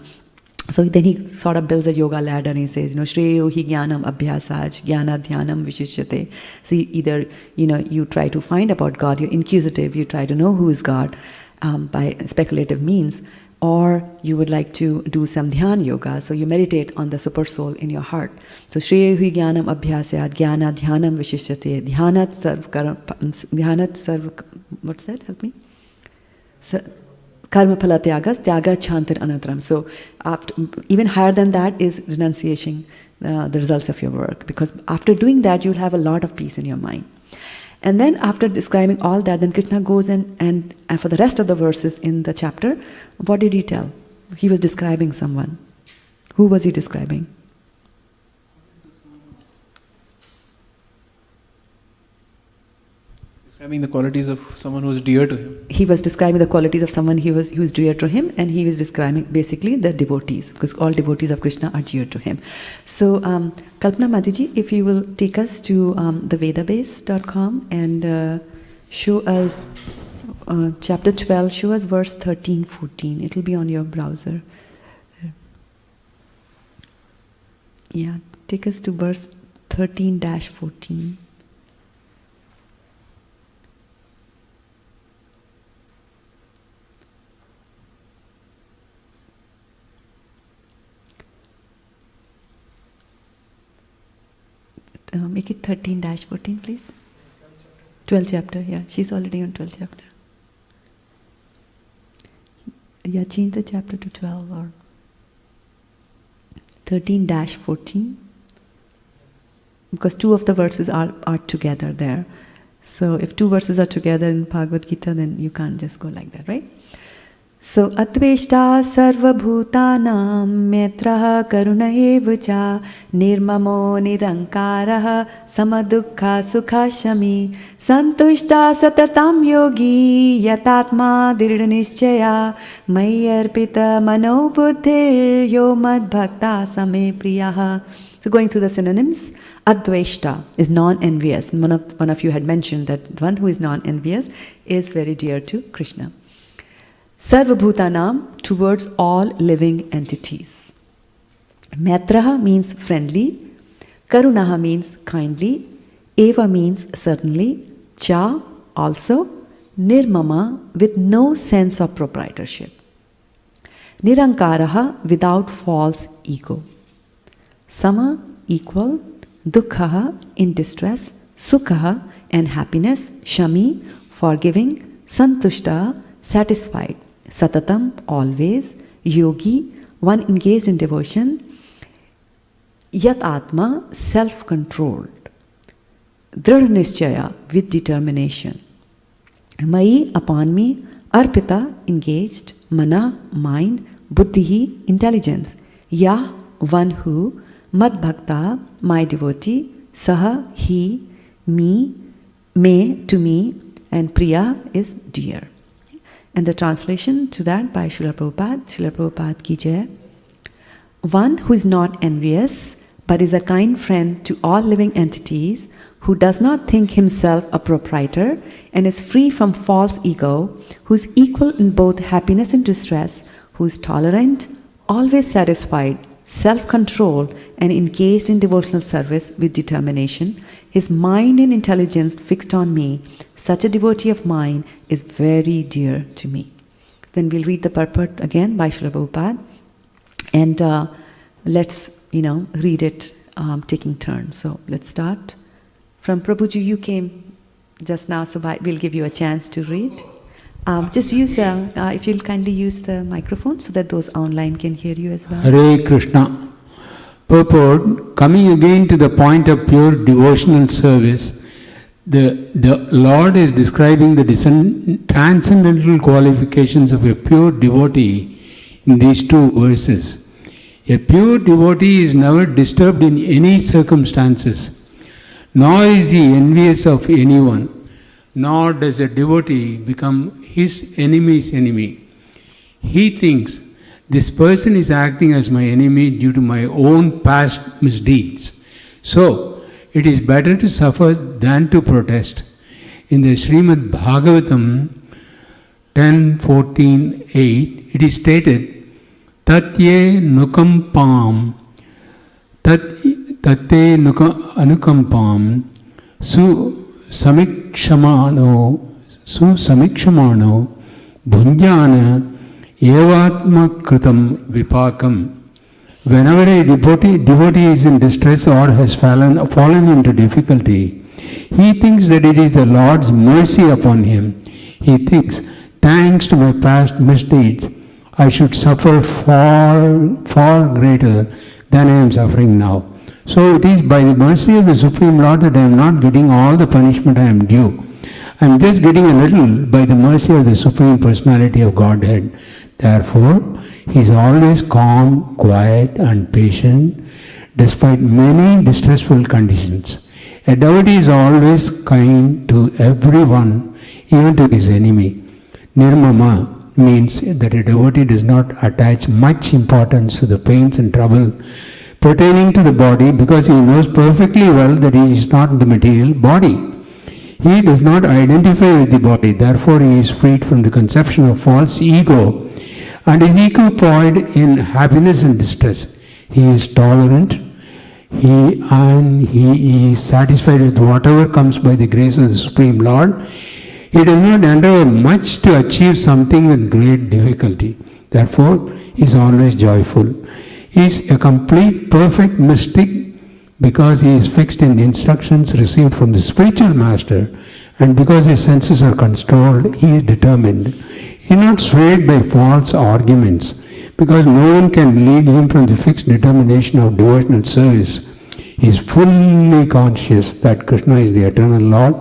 So then he sort of builds a yoga ladder and he says, Shreyo hi jnanam abhyasaj, jnana dhyanam vishishyate. So either, you try to find about God, you're inquisitive, you try to know who is God by speculative means, or you would like to do some dhyan yoga, so you meditate on the super soul in your heart. So Shreyo hi jnanam abhyasaj, jnana dhyanam vishishyate, dhyanat sarv, what's that? Help me? Karma phala tyaga chantir anantaram. So even higher than that is renunciation. the results of your work. Because after doing that, you'll have a lot of peace in your mind. And then after describing all that, then Krishna goes and for the rest of the verses in the chapter, what did he tell? He was describing someone. Who was he describing? Describing the qualities of someone who is dear to him. He was describing the qualities of someone who was dear to him, and he was describing basically the devotees, because all devotees of Krishna are dear to him. So, Kalpana Mataji, if you will take us to the Vedabase.com and show us chapter 12, show us verse 13, 14. It will be on your browser. Yeah, take us to verse 13-14. Make it 13-14, please. 12th chapter, yeah. She's already on 12th chapter. Yeah, change the chapter to 12 or 13-14. Because two of the verses are together there. So if two verses are together in Bhagavad Gita, then you can't just go like that, right? So, Atveshta sarva bhutanam metraha karuna evacha nirmamo nirankaraha samadukha sukha shami santushta satatam yogi yatatma dirdhanishchaya mayarpita mano buddhir yo mad bhakta same priyaha. So going through the synonyms, Adveshta is non-envious. One of you had mentioned that one who is non-envious is very dear to Krishna. Sarvabhutanam, towards all living entities. Maitraha means friendly. Karunaha means kindly. Eva means certainly. Cha, also. Nirmama, with no sense of proprietorship. Nirankaraha, without false ego. Sama, equal. Dukhaha, in distress. Sukhaha, and happiness. Shami, forgiving. Santushta, satisfied. Satatam, always. Yogi, one engaged in devotion. Yat Atma, self-controlled. Dridhanishchaya, with determination. Mai, upon me. Arpita, engaged. Mana, mind. Buddhihi, intelligence. Ya, one who. Mad Bhakta, my devotee. Saha, he. Me, me, to me. And Priya is dear. And the translation to that by Srila Prabhupada, Srila Prabhupada ki jai. One who is not envious, but is a kind friend to all living entities, who does not think himself a proprietor and is free from false ego, who is equal in both happiness and distress, who is tolerant, always satisfied, self-controlled, and engaged in devotional service with determination, his mind and intelligence fixed on me, such a devotee of mine is very dear to me. Then we'll read the purport again by Srila Prabhupada, and let's, read it taking turns. So let's start. From Prabhuji, you came just now, so we'll give you a chance to read. Just use, if you'll kindly use the microphone so that those online can hear you as well. Hare Krishna. Purport, coming again to the point of pure devotional service, the Lord is describing the transcendental qualifications of a pure devotee in these two verses. A pure devotee is never disturbed in any circumstances, nor is he envious of anyone, nor does a devotee become his enemy's enemy. He thinks, this person is acting as my enemy due to my own past misdeeds. So, it is better to suffer than to protest. In the Srimad Bhagavatam 10.14.8, it is stated, Tatye nukampam, tate anukampam, su samikshamano, bhunjana, Evatma kritam vipakam. Whenever a devotee is in distress or has fallen into difficulty, he thinks that it is the Lord's mercy upon him. He thinks, thanks to my past misdeeds, I should suffer far, far greater than I am suffering now. So it is by the mercy of the Supreme Lord that I am not getting all the punishment I am due. I am just getting a little by the mercy of the Supreme Personality of Godhead. Therefore, he is always calm, quiet and patient despite many distressful conditions. A devotee is always kind to everyone, even to his enemy. Nirmama means that a devotee does not attach much importance to the pains and trouble pertaining to the body, because he knows perfectly well that he is not the material body. He does not identify with the body, therefore he is freed from the conception of false ego and is equipoised in happiness and distress. He is tolerant, he is satisfied with whatever comes by the grace of the Supreme Lord. He does not endeavor much to achieve something with great difficulty. Therefore, he is always joyful. He is a complete, perfect mystic because he is fixed in instructions received from the spiritual master, and because his senses are controlled, he is determined. He is not swayed by false arguments, because no one can lead him from the fixed determination of devotional service. He is fully conscious that Krishna is the eternal Lord,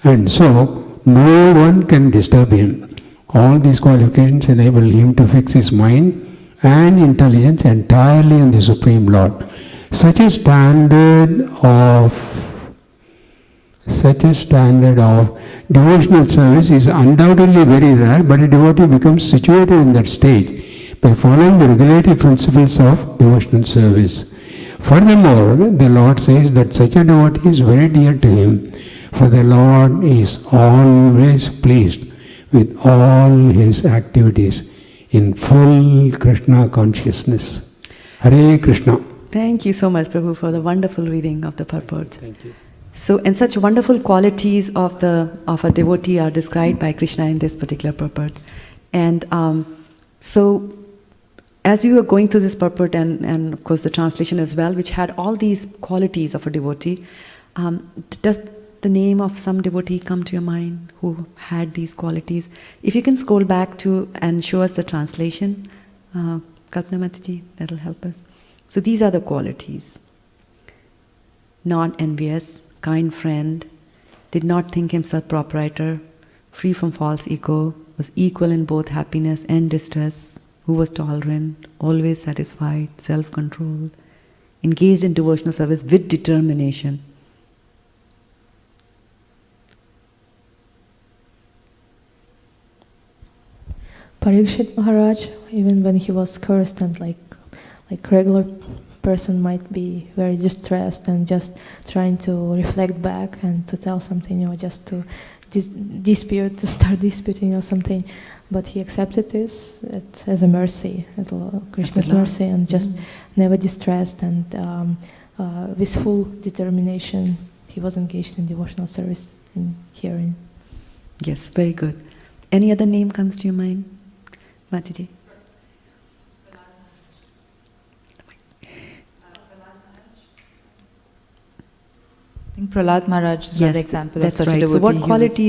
and so no one can disturb him. All these qualifications enable him to fix his mind and intelligence entirely on the Supreme Lord. Such a standard of devotional service is undoubtedly very rare, but a devotee becomes situated in that stage by following the regulative principles of devotional service. Furthermore, the Lord says that such a devotee is very dear to him, for the Lord is always pleased with all his activities in full Krishna consciousness. Hare Krishna. Thank you so much, Prabhu, for the wonderful reading of the purport. Thank you. So, and such wonderful qualities of a devotee are described by Krishna in this particular purport. And so, as we were going through this purport and of course the translation as well, which had all these qualities of a devotee, does the name of some devotee come to your mind who had these qualities? If you can scroll back to and show us the translation, Kalpana Mataji, that'll help us. So these are the qualities. Non-envious, kind friend, did not think himself proprietor, free from false ego, was equal in both happiness and distress, who was tolerant, always satisfied, self-controlled, engaged in devotional service with determination. Parikshit Maharaj, even when he was cursed and like regular person might be very distressed and just trying to reflect back and to tell something, just to dispute, to start disputing or something, but he accepted this as a mercy, as Krishna's mercy, and just never distressed, and with full determination he was engaged in devotional service in hearing. Yes, very good. Any other name comes to your mind, Mataji? I think Prahlad Maharaj is another example of such a devotee.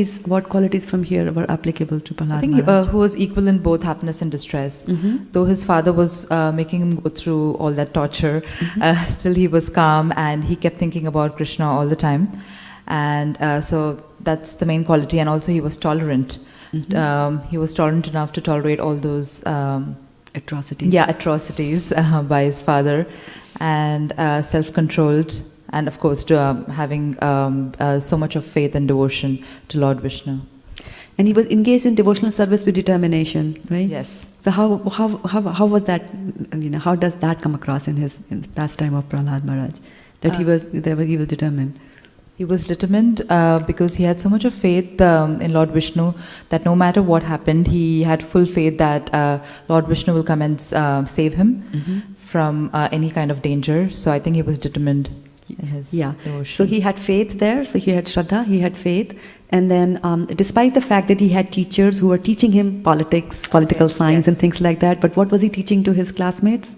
So what qualities from here were applicable to Prahlad Maharaj? I think who was equal in both happiness and distress. Though his father was making him go through all that torture, still he was calm and he kept thinking about Krishna all the time. And so that's the main quality. And also he was tolerant. He was tolerant enough to tolerate all those atrocities. Yeah, atrocities by his father, and self-controlled. And of course, to having so much of faith and devotion to Lord Vishnu. And he was engaged in devotional service with determination, right? Yes. So how was that? How does that come across in the pastime of Prahlad Maharaj? That he was determined. He was determined because he had so much of faith in Lord Vishnu that no matter what happened, he had full faith that Lord Vishnu will come and save him from any kind of danger. So I think he was determined. Devotion. So he had faith there, so he had Shraddha, he had faith, and then despite the fact that he had teachers who were teaching him political science and things like that, but what was he teaching to his classmates?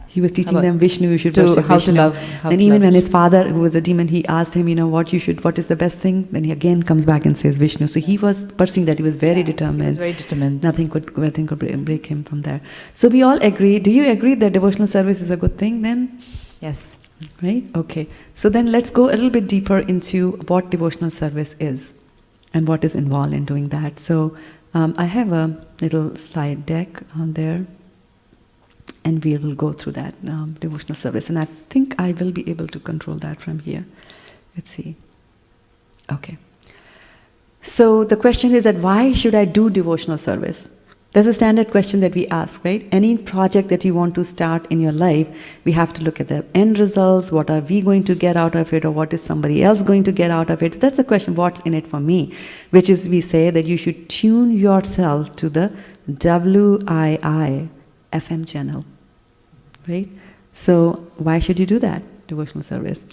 He was teaching them Vishnu, you should worship Vishnu. And even when his father, who was a demon, he asked him, what is the best thing? Then he again comes back and says Vishnu. So he was pursuing that, he was very determined. He was very determined. Nothing could break him from there. So we all agree, do you agree that devotional service is a good thing then? Yes. Right? Okay. So then let's go a little bit deeper into what devotional service is and what is involved in doing that. So I have a little slide deck on there, and we will go through that devotional service. And I think I will be able to control that from here. Let's see. Okay. So the question is that why should I do devotional service? That's a standard question that we ask, right? Any project that you want to start in your life, we have to look at the end results. What are we going to get out of it, or what is somebody else going to get out of it? That's a question, what's in it for me? Which is, we say that you should tune yourself to the WII FM channel, right? So why should you do that, devotional service?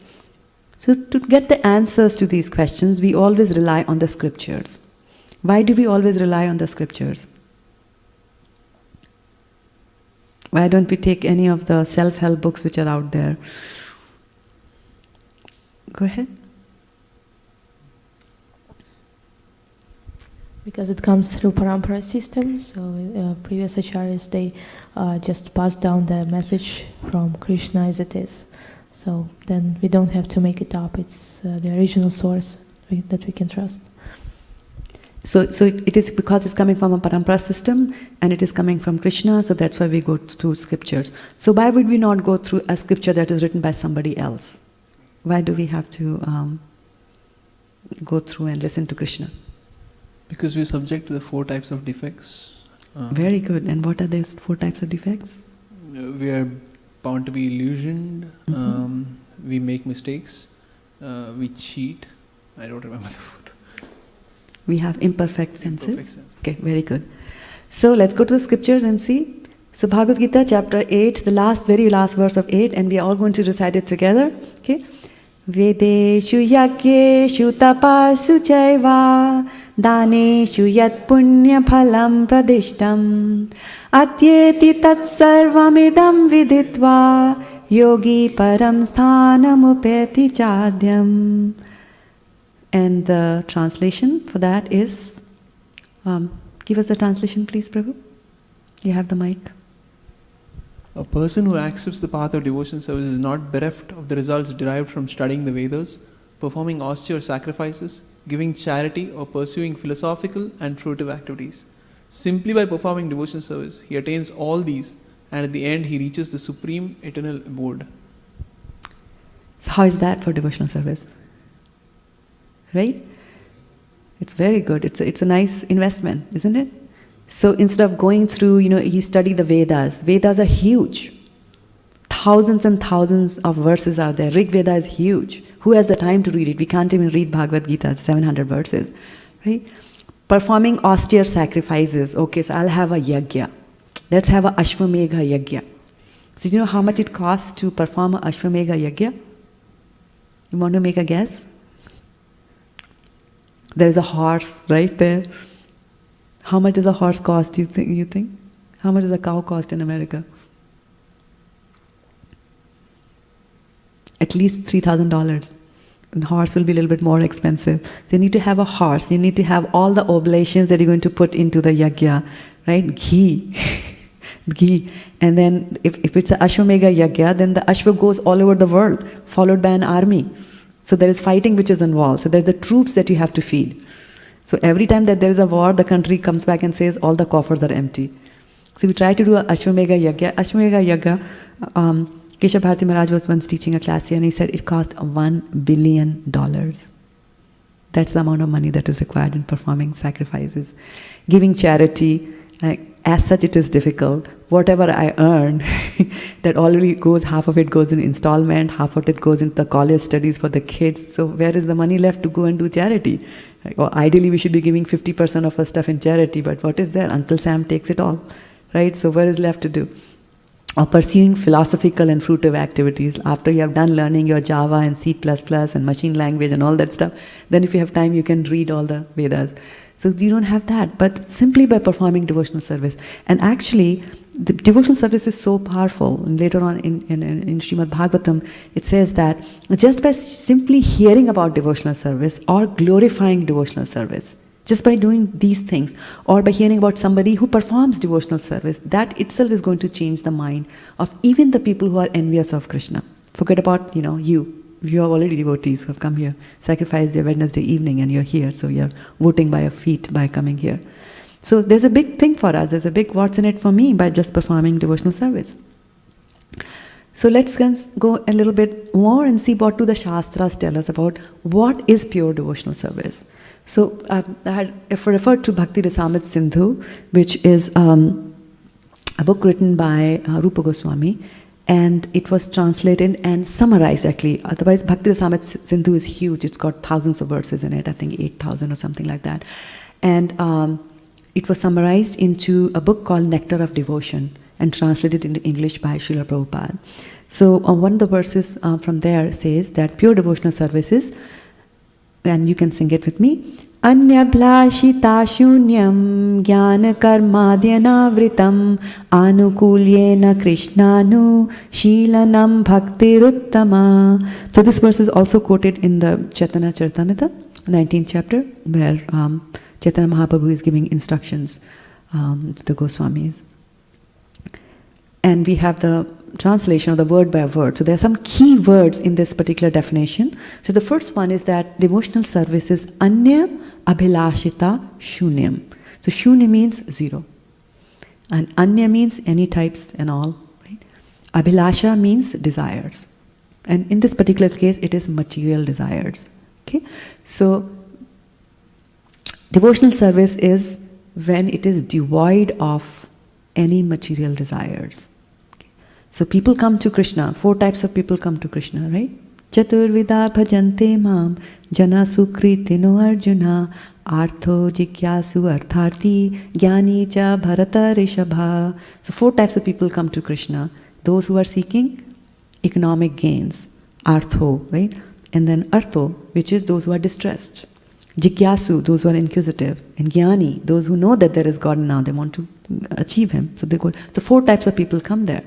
So to get the answers to these questions, we always rely on the scriptures. Why do we always rely on the scriptures? Why don't we take any of the self-help books which are out there? Go ahead. Because it comes through parampara system, so previous acharyas, they just pass down the message from Krishna as it is. So then we don't have to make it up. It's the original source that we can trust. So it is because it's coming from a parampara system and it is coming from Krishna, so that's why we go through scriptures. So why would we not go through a scripture that is written by somebody else? Why do we have to go through and listen to Krishna? Because we are subject to the 4 types of defects. Very good. And what are those 4 types of defects? We are bound to be illusioned. We make mistakes. We cheat. I don't remember the 4th. We have imperfect senses. Okay, very good. So let's go to the scriptures and see. So Bhagavad Gita chapter 8, the very last verse of 8, and we are all going to recite it together. Okay. Vedeshu yagyeshu tapasu chaiva daneshu yat punya phalam pradishtam atyeti tat sarvamidam viditva yogi param sthanam upeti chadyam. And the translation for that is, give us the translation please, Prabhu. You have the mic. A person who accepts the path of devotion service is not bereft of the results derived from studying the Vedas, performing austere sacrifices, giving charity, or pursuing philosophical and fruitive activities. Simply by performing devotion service, he attains all these, and at the end he reaches the supreme eternal abode. So how is that for devotional service? Right? It's very good. It's a nice investment, isn't it? So instead of going through, you study the Vedas. Vedas are huge. Thousands and thousands of verses are there. Rig Veda is huge. Who has the time to read it? We can't even read Bhagavad Gita, 700 verses. Right? Performing austere sacrifices. Okay, so I'll have a yajna. Let's have a Ashwamedha yajna. So do you know how much it costs to perform a Ashwamedha yajna? You want to make a guess? There is a horse right there. How much does a horse cost, you think? How much does a cow cost in America? At least $3,000. And horse will be a little bit more expensive. So you need to have a horse. You need to have all the oblations that you're going to put into the yajna, right? Ghee. Ghee. And then if it's an Ashwamedha yajna, then the Ashwa goes all over the world, followed by an army. So there is fighting which is involved. So there's the troops that you have to feed. So every time that there is a war, the country comes back and says all the coffers are empty. So we try to do a Ashwamedha yajna. Ashwamedha yajna, Keshav Bharati Maharaj was once teaching a class here and he said it cost $1 billion. That's the amount of money that is required in performing sacrifices. Giving charity, as such it is difficult. Whatever I earn, that already goes, half of it goes in installment, half of it goes into the college studies for the kids. So where is the money left to go and do charity? Or ideally we should be giving 50% of our stuff in charity, but what is there? Uncle Sam takes it all, right? So where is left to do? Or pursuing philosophical and fruitive activities. After you have done learning your Java and C++ and machine language and all that stuff, then if you have time you can read all the Vedas. So you don't have that, but simply by performing devotional service. And actually, the devotional service is so powerful. And later on in Srimad Bhagavatam, it says that just by simply hearing about devotional service or glorifying devotional service, just by doing these things, or by hearing about somebody who performs devotional service, that itself is going to change the mind of even the people who are envious of Krishna. Forget about, you. You are already devotees who have come here, sacrificed your Wednesday evening, and you're here. So you're voting by your feet by coming here. So there's a big thing for us. There's a big what's in it for me by just performing devotional service. So let's go a little bit more and see what do the Shastras tell us about what is pure devotional service. So I had referred to Bhakti Rasamrita Sindhu, which is a book written by Rupa Goswami, and it was translated and summarized actually. Otherwise, Bhakti Rasamrita Sindhu is huge. It's got thousands of verses in it, I think 8,000 or something like that. And it was summarized into a book called Nectar of Devotion and translated into English by Srila Prabhupada. So one of the verses from there says that pure devotional service is, and you can sing it with me, Anyabhlashita shunyam jnana karmadyanavritam anukulyena krishnanu shilanam bhaktiruttama. So this verse is also quoted in the Chaitanya Charitamrita, 19th chapter, where Chaitanya Mahaprabhu is giving instructions to the Goswamis. And we have the translation of the word by word. So there are some key words in this particular definition. So the first one is that devotional service is anya abhilashita shunyam. So shunya means zero. And anya means any types and all. Right? Abhilasha means desires. And in this particular case, it is material desires. Okay? So devotional service is when it is devoid of any material desires. So people come to Krishna. 4 types of people come to Krishna, right? Chaturvida bhajante mam jana sukritino arjuna artho jikyasu artharti jnani cha bharata rishabha. So 4 types of people come to Krishna. Those who are seeking economic gains, artho, right? And then artho, which is those who are distressed. Jikyasu, those who are inquisitive. And jnani, those who know that there is God now, they want to achieve Him. So they go. So 4 types of people come there.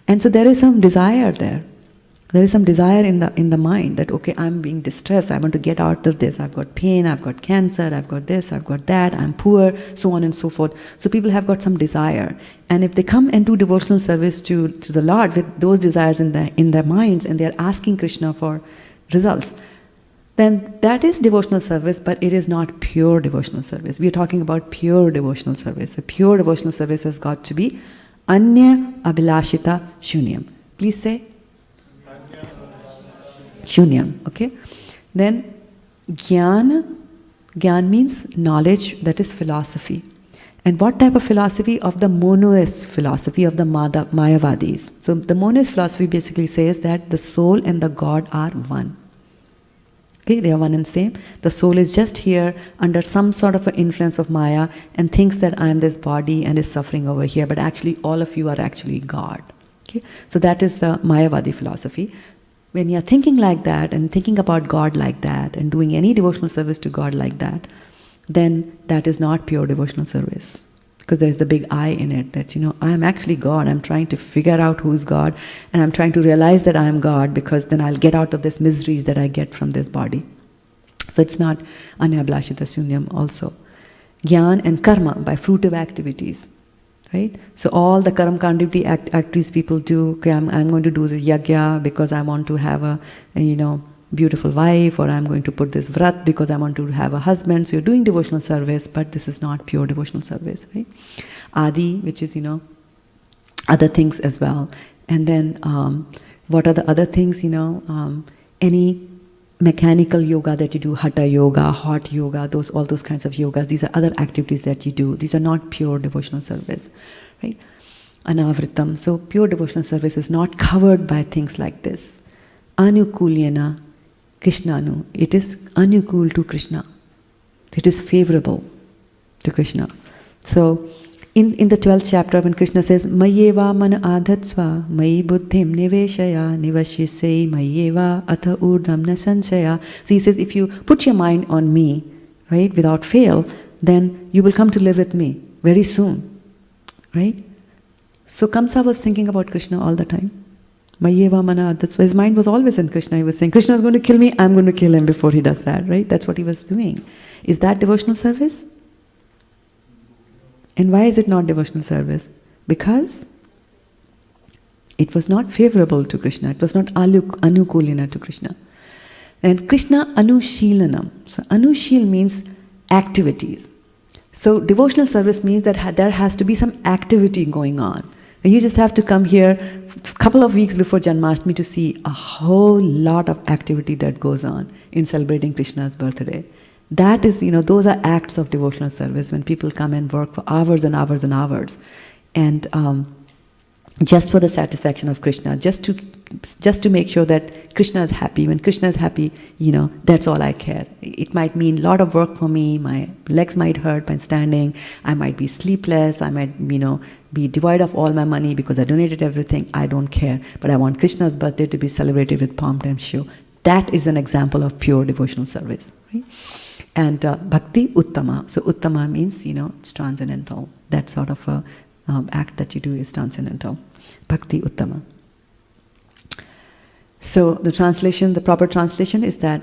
And so there is some desire there. There is some desire in the mind that, okay, I'm being distressed, I want to get out of this, I've got pain, I've got cancer, I've got this, I've got that, I'm poor, so on and so forth. So people have got some desire. And if they come and do devotional service to the Lord with those desires in their minds, and they're asking Krishna for results, then that is devotional service, but it is not pure devotional service. We are talking about pure devotional service. A pure devotional service has got to be Anya abhilashita shunyam. Please say shunyam. Okay. Then jnana. Jnana means knowledge, that is philosophy. And what type of philosophy? Of the monoist philosophy of the Mayavadis. So the monoist philosophy basically says that the soul and the God are one. Okay, they are one and same. The soul is just here under some sort of an influence of Maya and thinks that I am this body and is suffering over here, but actually all of you are actually God. Okay, so that is the Mayavadi philosophy. When you are thinking like that and thinking about God like that and doing any devotional service to God like that, then that is not pure devotional service. Because there is the big I in it, that, I am actually God. I'm trying to figure out who's God, and I'm trying to realize that I am God, because then I'll get out of this miseries that I get from this body. So it's not anyabhlashita shunyam also. Gyan and karma, by fruitive activities. Right? So all the karma kandiviti activities people do, okay, I'm going to do this yagya because I want to have a beautiful wife, or I'm going to put this vrat because I want to have a husband. So you're doing devotional service, but this is not pure devotional service, right? Adi, which is, other things as well. And then what are the other things, any mechanical yoga that you do, hatha yoga, hot yoga, all those kinds of yogas, these are other activities that you do. These are not pure devotional service, right? Anavritam. So pure devotional service is not covered by things like this. Anukulyena Krishnanu. It is anukul to Krishna. It is favorable to Krishna. So in the 12th chapter, when Krishna says, Mayeva mana adhatsva, mayi buddhim niveshaya, nivashisei mayeva atha urdam na sanchaya. So he says, if you put your mind on me, right, without fail, then you will come to live with me very soon, right? So Kamsa was thinking about Krishna all the time. Mayeva mana, that's why his mind was always in Krishna. He was saying, Krishna is going to kill me, I'm going to kill him before he does that, right? That's what he was doing. Is that devotional service? And why is it not devotional service? Because It was not favorable to Krishna. It was not anukulina to Krishna. And Krishna anushilanam. So anushil means activities. So devotional service means that there has to be some activity going on. You just have to come here a couple of weeks before Janmashtami to see a whole lot of activity that goes on in celebrating Krishna's birthday. That is, those are acts of devotional service when people come and work for hours and hours and hours. And just for the satisfaction of Krishna, just to make sure that Krishna is happy. When Krishna is happy, that's all I care. It might mean a lot of work for me. My legs might hurt by standing. I might be sleepless. I might, be devoid of all my money because I donated everything. I don't care. But I want Krishna's birthday to be celebrated with pomp and show. That is an example of pure devotional service. Right? And bhakti uttama. So uttama means, it's transcendental. That sort of a act that you do is transcendental. Bhakti uttama. So the proper translation is that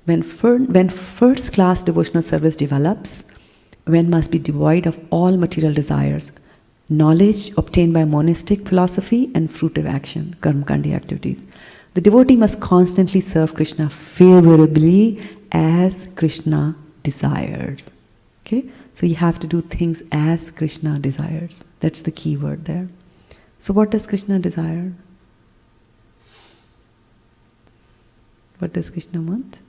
when first class devotional service develops, one must be devoid of all material desires, knowledge obtained by monastic philosophy and fruitive action, karmakandi activities. The devotee must constantly serve Krishna favorably as Krishna desires. Okay? So you have to do things as Krishna desires. That's the key word there. So what does Krishna desire? What does Krishna want?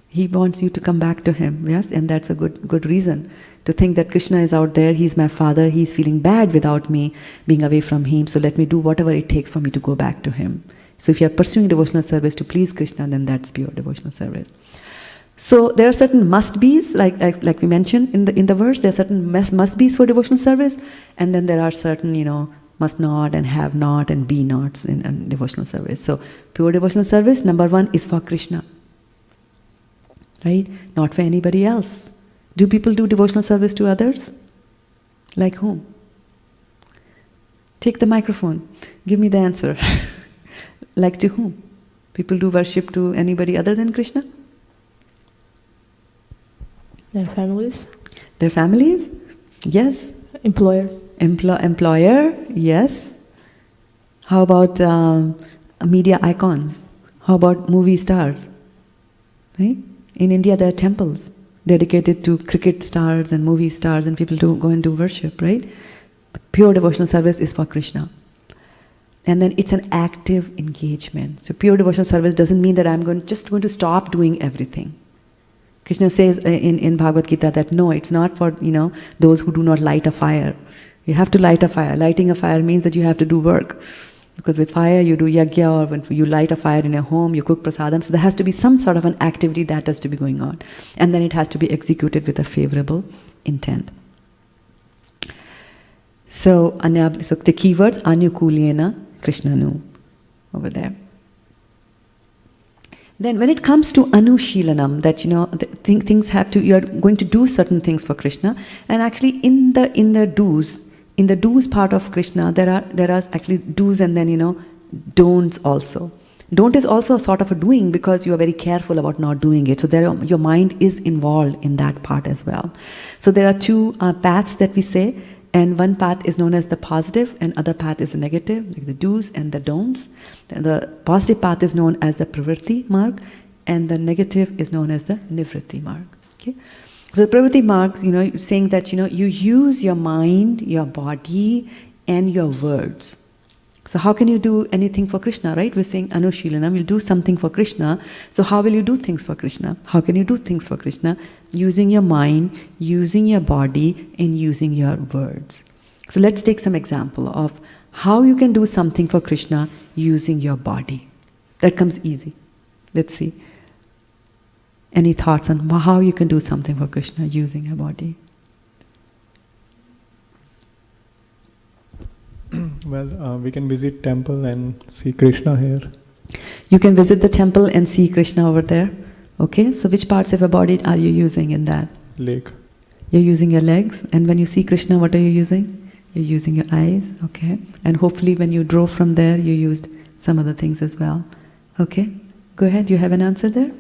He wants you to come back to him, yes? And that's a good reason to think that Krishna is out there, he's my father, he's feeling bad without me being away from him, so let me do whatever it takes for me to go back to him. So if you are pursuing devotional service to please Krishna, then that's pure devotional service. So there are certain must-be's, like we mentioned in the verse, there are certain must-be's for devotional service, and then there are certain, must not and have not and be nots in devotional service. So pure devotional service, number one, is for Krishna. Right? Not for anybody else. Do people do devotional service to others? Like whom? Take the microphone. Give me the answer. Like to whom? People do worship to anybody other than Krishna? Their families. Their families? Yes. Employers. Employer? Yes. How about media icons? How about movie stars? Right? In India, there are temples dedicated to cricket stars and movie stars, and people go and do worship, right? But pure devotional service is for Krishna. And then it's an active engagement. So pure devotional service doesn't mean that I'm just going to stop doing everything. Krishna says in Bhagavad Gita that no, it's not for those who do not light a fire. You have to light a fire. Lighting a fire means that you have to do work. Because with fire you do yajna, or when you light a fire in a home, you cook prasadam. So there has to be some sort of an activity that has to be going on. And then it has to be executed with a favorable intent. So the keywords, anukulena krishnanu, over there. Then when it comes to anushilanam, that things have to, you are going to do certain things for Krishna. And actually in the do's part of Krishna, there are actually do's and then don'ts also. Don't is also a sort of a doing because you are very careful about not doing it. So your mind is involved in that part as well. So there are two paths that we say, and one path is known as the positive and other path is the negative, like the do's and the don'ts. The positive path is known as the pravritti marg, and the negative is known as the nivritti marg. Okay? So the pravritti marg, saying that you use your mind, your body, and your words. So how can you do anything for Krishna, right? We're saying anushilanam, you'll do something for Krishna. So how will you do things for Krishna? How can you do things for Krishna? Using your mind, using your body, and using your words. So let's take some example of how you can do something for Krishna using your body. That comes easy. Let's see. Any thoughts on how you can do something for Krishna using your body? Well, we can visit temple and see Krishna here. You can visit the temple and see Krishna over there. Okay, so which parts of your body are you using in that? Leg. You're using your legs, and when you see Krishna, what are you using? You're using your eyes, okay. And hopefully when you drove from there, you used some other things as well. Okay, go ahead, you have an answer there?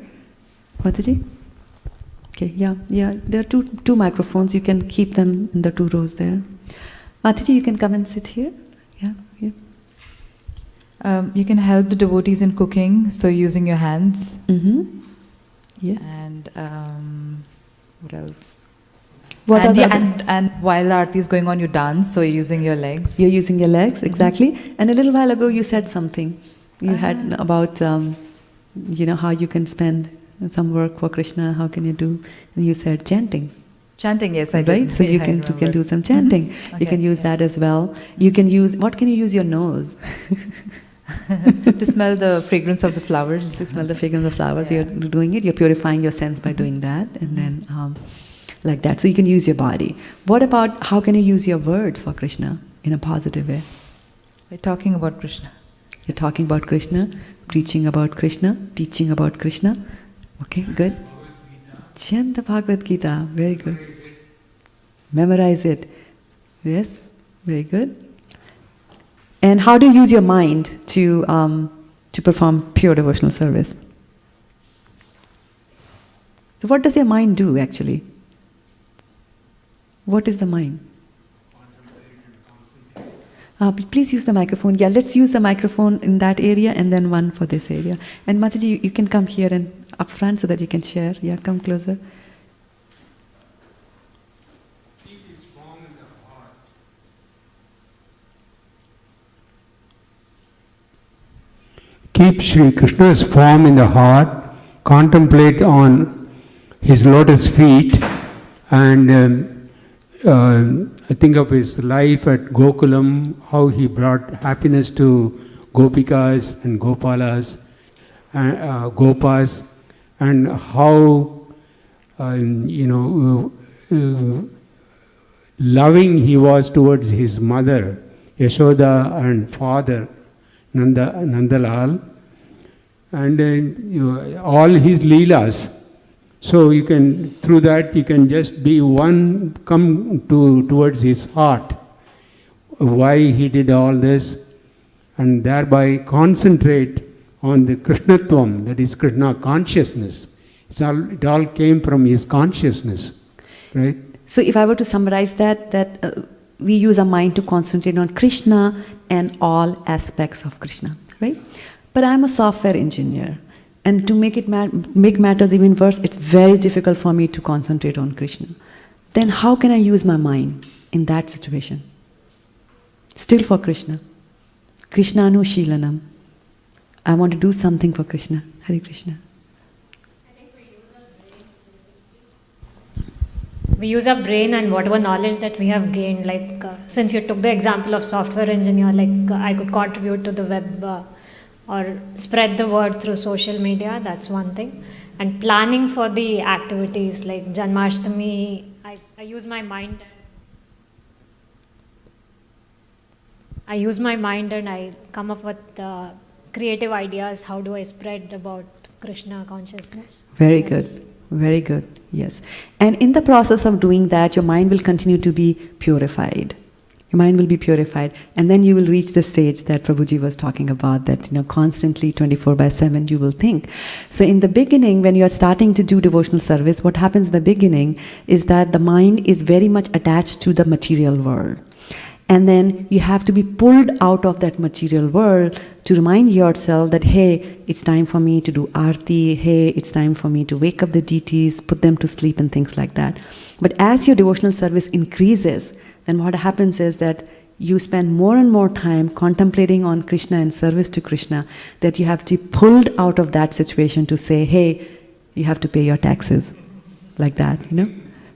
Mataji? Okay, yeah, there are two microphones, you can keep them in the two rows there. Mataji, you can come and sit here. Yeah. You can help the devotees in cooking, so using your hands. Yes. And what else? What and, are the yeah, other- and while the aarti is going on, you dance, so you're using your legs. You're using your legs, exactly. And a little while ago, you said something. You had about, how you can spend some work for Krishna. How can you do? And you said chanting. Chanting, yes, I Right? did. So you Yeah, I can do remember. some chanting. You Okay, can use yeah. that as well. You can use, what can you use your nose? To smell the fragrance of the flowers. To smell the fragrance of flowers. Yeah. You're doing it. You're purifying your sense by doing that. And then like that. So you can use your body. What about how can you use your words for Krishna in a positive way? We're talking about Krishna. You're talking about Krishna, preaching about Krishna, teaching about Krishna. Okay, good. Chant the Bhagavad Gita. Very good. Memorize it. Yes, very good. And how do you use your mind to perform pure devotional service? So what does your mind do actually? What is the mind? Please use the microphone. Yeah, let's use the microphone in that area and then one for this area. And Mataji, you can come here and up front so that you can share. Yeah, come closer. Keep Sri Krishna's form in the heart, contemplate on his lotus feet, and I think of his life at Gokulam, how he brought happiness to Gopikas and Gopalas, and Gopas, and how loving he was towards his mother, Yashoda, and father, Nandalal, and all his leelas. So you can, through that, you can just be one, come towards his heart, why he did all this, and thereby concentrate on the Krishnatvam, that is Krishna consciousness. It all came from his consciousness, right? So if I were to summarize that we use our mind to concentrate on Krishna and all aspects of Krishna, right? But I'm a software engineer. And to make matters even worse, it's very difficult for me to concentrate on Krishna. Then how can I use my mind in that situation? Still for Krishna. Krishnanu Shilanam. I want to do something for Krishna. Hare Krishna. We use our brain and whatever knowledge that we have gained, like since you took the example of software engineer, like I could contribute to the web or spread the word through social media, that's one thing. And planning for the activities like Janmashtami, I use my mind. I use my mind and I come up with creative ideas. How do I spread about Krishna consciousness? Very good. Very good. Yes. And in the process of doing that, your mind will continue to be purified. Your mind will be purified. And then you will reach the stage that Prabhuji was talking about, that constantly 24/7 you will think. So in the beginning, when you are starting to do devotional service, what happens in the beginning is that the mind is very much attached to the material world. And then you have to be pulled out of that material world to remind yourself that, hey, it's time for me to do arti, hey, it's time for me to wake up the deities, put them to sleep and things like that. But as your devotional service increases, then what happens is that you spend more and more time contemplating on Krishna and service to Krishna, that you have to be pulled out of that situation to say, hey, you have to pay your taxes, like that,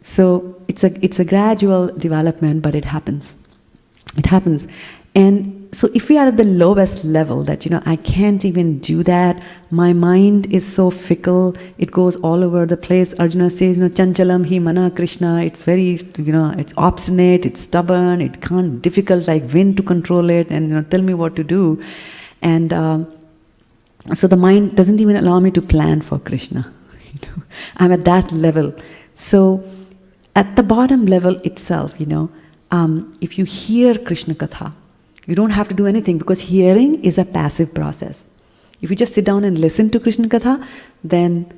So it's a gradual development, but it happens. It happens. And so if we are at the lowest level, that, I can't even do that, my mind is so fickle, it goes all over the place. Arjuna says, Chanchalam hi mana Krishna, it's very, it's obstinate, it's stubborn, it can't, difficult like wind to control it, and, tell me what to do. And so the mind doesn't even allow me to plan for Krishna. I'm at that level. So at the bottom level itself, if you hear Krishna Katha, you don't have to do anything, because hearing is a passive process. If you just sit down and listen to Krishna Katha, then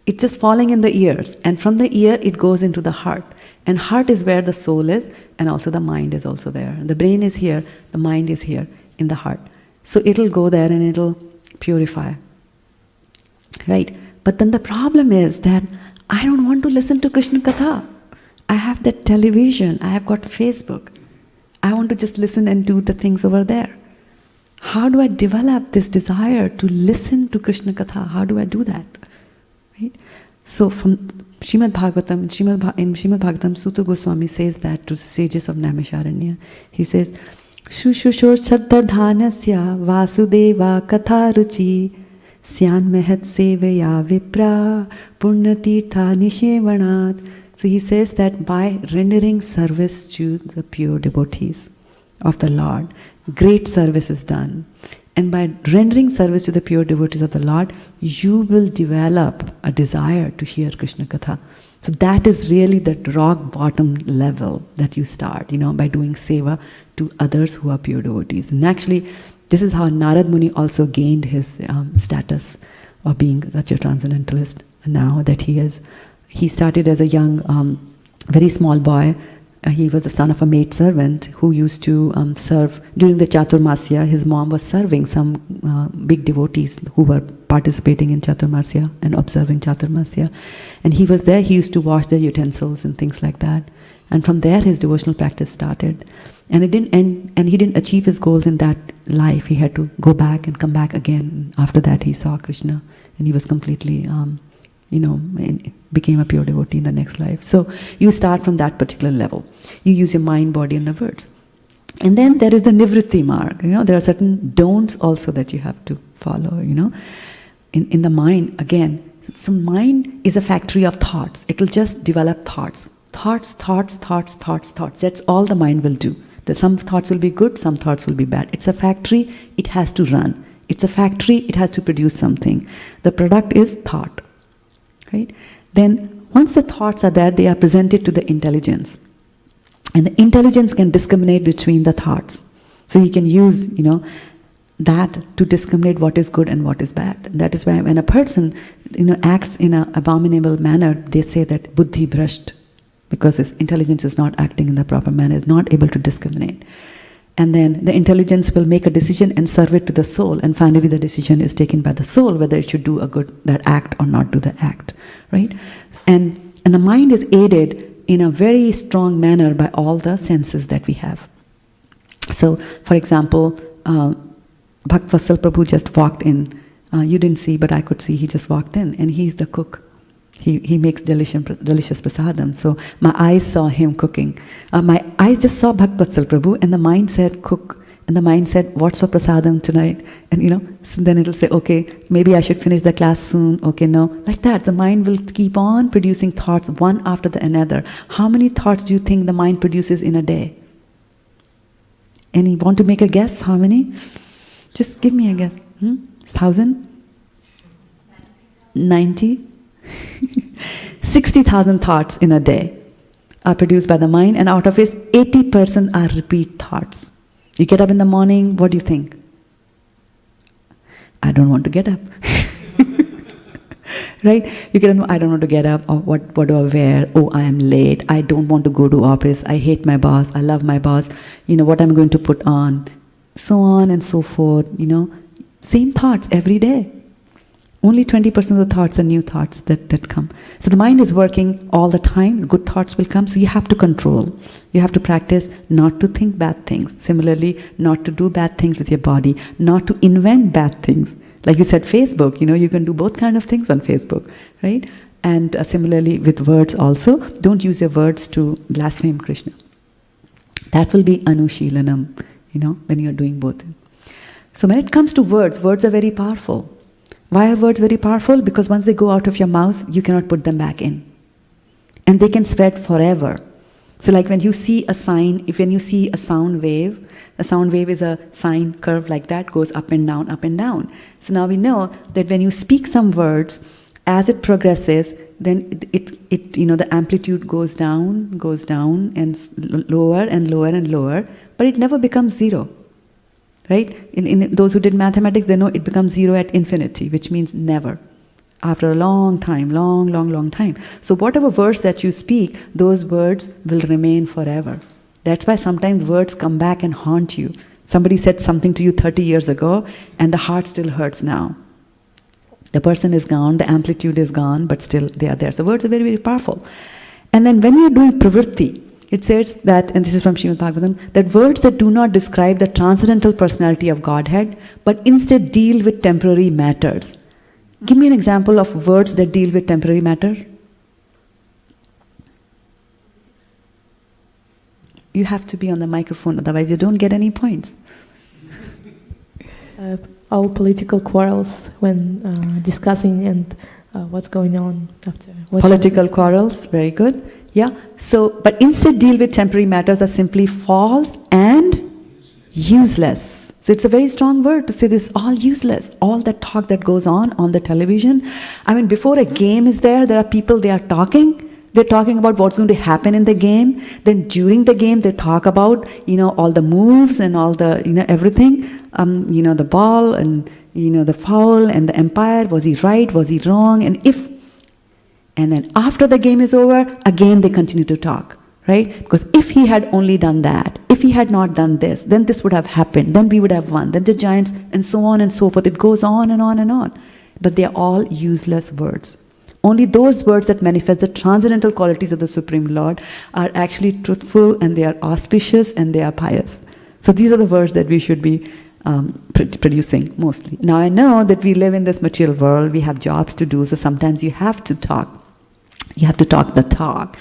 it's just falling in the ears. And from the ear, it goes into the heart. And heart is where the soul is, and also the mind is also there. The brain is here, the mind is here in the heart. So it'll go there and it'll purify. Right? But then the problem is that I don't want to listen to Krishna Katha. I have that television, I have got Facebook. I want to just listen and do the things over there. How do I develop this desire to listen to Krishna Katha? How do I do that? Right? So from Srimad Bhagavatam, in Srimad Bhagavatam, Sutta Goswami says that to the sages of Naimisharanya. He says, Shushushor Shraddha Vasudeva Katha Ruchi Syan Mehat Sevaya Vipra Punnatirtha Nishevanat. So he says that by rendering service to the pure devotees of the Lord, great service is done. And by rendering service to the pure devotees of the Lord, you will develop a desire to hear Krishna Katha. So that is really the rock bottom level that you start, by doing seva to others who are pure devotees. And actually, this is how Narad Muni also gained his status of being such a transcendentalist. Now that he started as a young, very small boy. He was the son of a maid servant who used to serve during the Chaturmasya. His mom was serving some big devotees who were participating in Chaturmasya and observing Chaturmasya. And he was there, he used to wash their utensils and things like that. And from there his devotional practice started. And it didn't end, and he didn't achieve his goals in that life. He had to go back and come back again. And after that he saw Krishna and he was completely became a pure devotee in the next life. So you start from that particular level. You use your mind, body and the words. And then there is the nivritti marg. There are certain don'ts also that you have to follow, In the mind, again, so mind is a factory of thoughts. It will just develop thoughts. Thoughts. That's all the mind will do. Some thoughts will be good, some thoughts will be bad. It's a factory, it has to run. It's a factory, it has to produce something. The product is thought. Right? Then once the thoughts are there, they are presented to the intelligence. And the intelligence can discriminate between the thoughts. So you can use, that to discriminate what is good and what is bad. That is why when a person, acts in an abominable manner, they say that buddhi brasht, because his intelligence is not acting in the proper manner, is not able to discriminate. And then the intelligence will make a decision and serve it to the soul. And finally the decision is taken by the soul whether it should do that act or not do the act. Right? And the mind is aided in a very strong manner by all the senses that we have. So, for example, Bhaktvatsal Prabhu just walked in. You didn't see, but I could see. He just walked in, and he's the cook. He makes delicious prasadam. So my eyes saw him cooking. My eyes just saw Bhaktvatsal Prabhu, and the mind said cook. And the mind said, what's for prasadam tonight? And so then it'll say, okay, maybe I should finish the class soon. Okay, no. Like that, the mind will keep on producing thoughts one after the another. How many thoughts do you think the mind produces in a day? Any want to make a guess? How many? Just give me a guess. 1,000? 90? 60,000 thoughts in a day are produced by the mind, and out of it, 80% are repeat thoughts. You get up in the morning, what do you think? I don't want to get up. Right? You get up, I don't want to get up, or what do I wear? Oh, I am late. I don't want to go to office. I hate my boss. I love my boss. What I'm going to put on. So on and so forth, Same thoughts every day. Only 20% of the thoughts are new thoughts that come. So the mind is working all the time. Good thoughts will come. So you have to control. You have to practice not to think bad things. Similarly, not to do bad things with your body. Not to invent bad things. Like you said, Facebook, you can do both kind of things on Facebook, right? And similarly with words also, don't use your words to blaspheme Krishna. That will be anushilanam, when you are doing both. So when it comes to words are very powerful. Why are words very powerful? Because once they go out of your mouth, you cannot put them back in. And they can spread forever. So like when you see a sign, when you see a sound wave is a sine curve like that, goes up and down, up and down. So now we know that when you speak some words, as it progresses, then it the amplitude goes down and lower and lower and lower, but it never becomes zero. Right? In those who did mathematics, they know it becomes zero at infinity, which means never. After a long time, long time. So whatever words that you speak, those words will remain forever. That's why sometimes words come back and haunt you. Somebody said something to you 30 years ago, and the heart still hurts now. The person is gone, the amplitude is gone, but still they are there. So words are very, very powerful. And then when you're doing pravritti, it says that, and this is from Srimad Bhagavatam, that words that do not describe the transcendental personality of Godhead, but instead deal with temporary matters. Give me an example of words that deal with temporary matter. You have to be on the microphone, otherwise you don't get any points. Our political quarrels when discussing and what's going on after. Political quarrels, very good. Yeah. So, but instead deal with temporary matters are simply false and useless. So it's a very strong word to say this, all useless. All that talk that goes on the television. I mean, before a game is there are people, they are talking. They're talking about what's going to happen in the game. Then during the game, they talk about, all the moves and all the, everything. The ball and, the foul and the umpire. Was he right? Was he wrong? And then after the game is over, again they continue to talk, right? Because if he had only done that, if he had not done this, then this would have happened. Then we would have won. Then the Giants, and so on and so forth. It goes on and on and on. But they are all useless words. Only those words that manifest the transcendental qualities of the Supreme Lord are actually truthful, and they are auspicious, and they are pious. So these are the words that we should be producing mostly. Now I know that we live in this material world, we have jobs to do, so sometimes you have to talk. You have to talk the talk.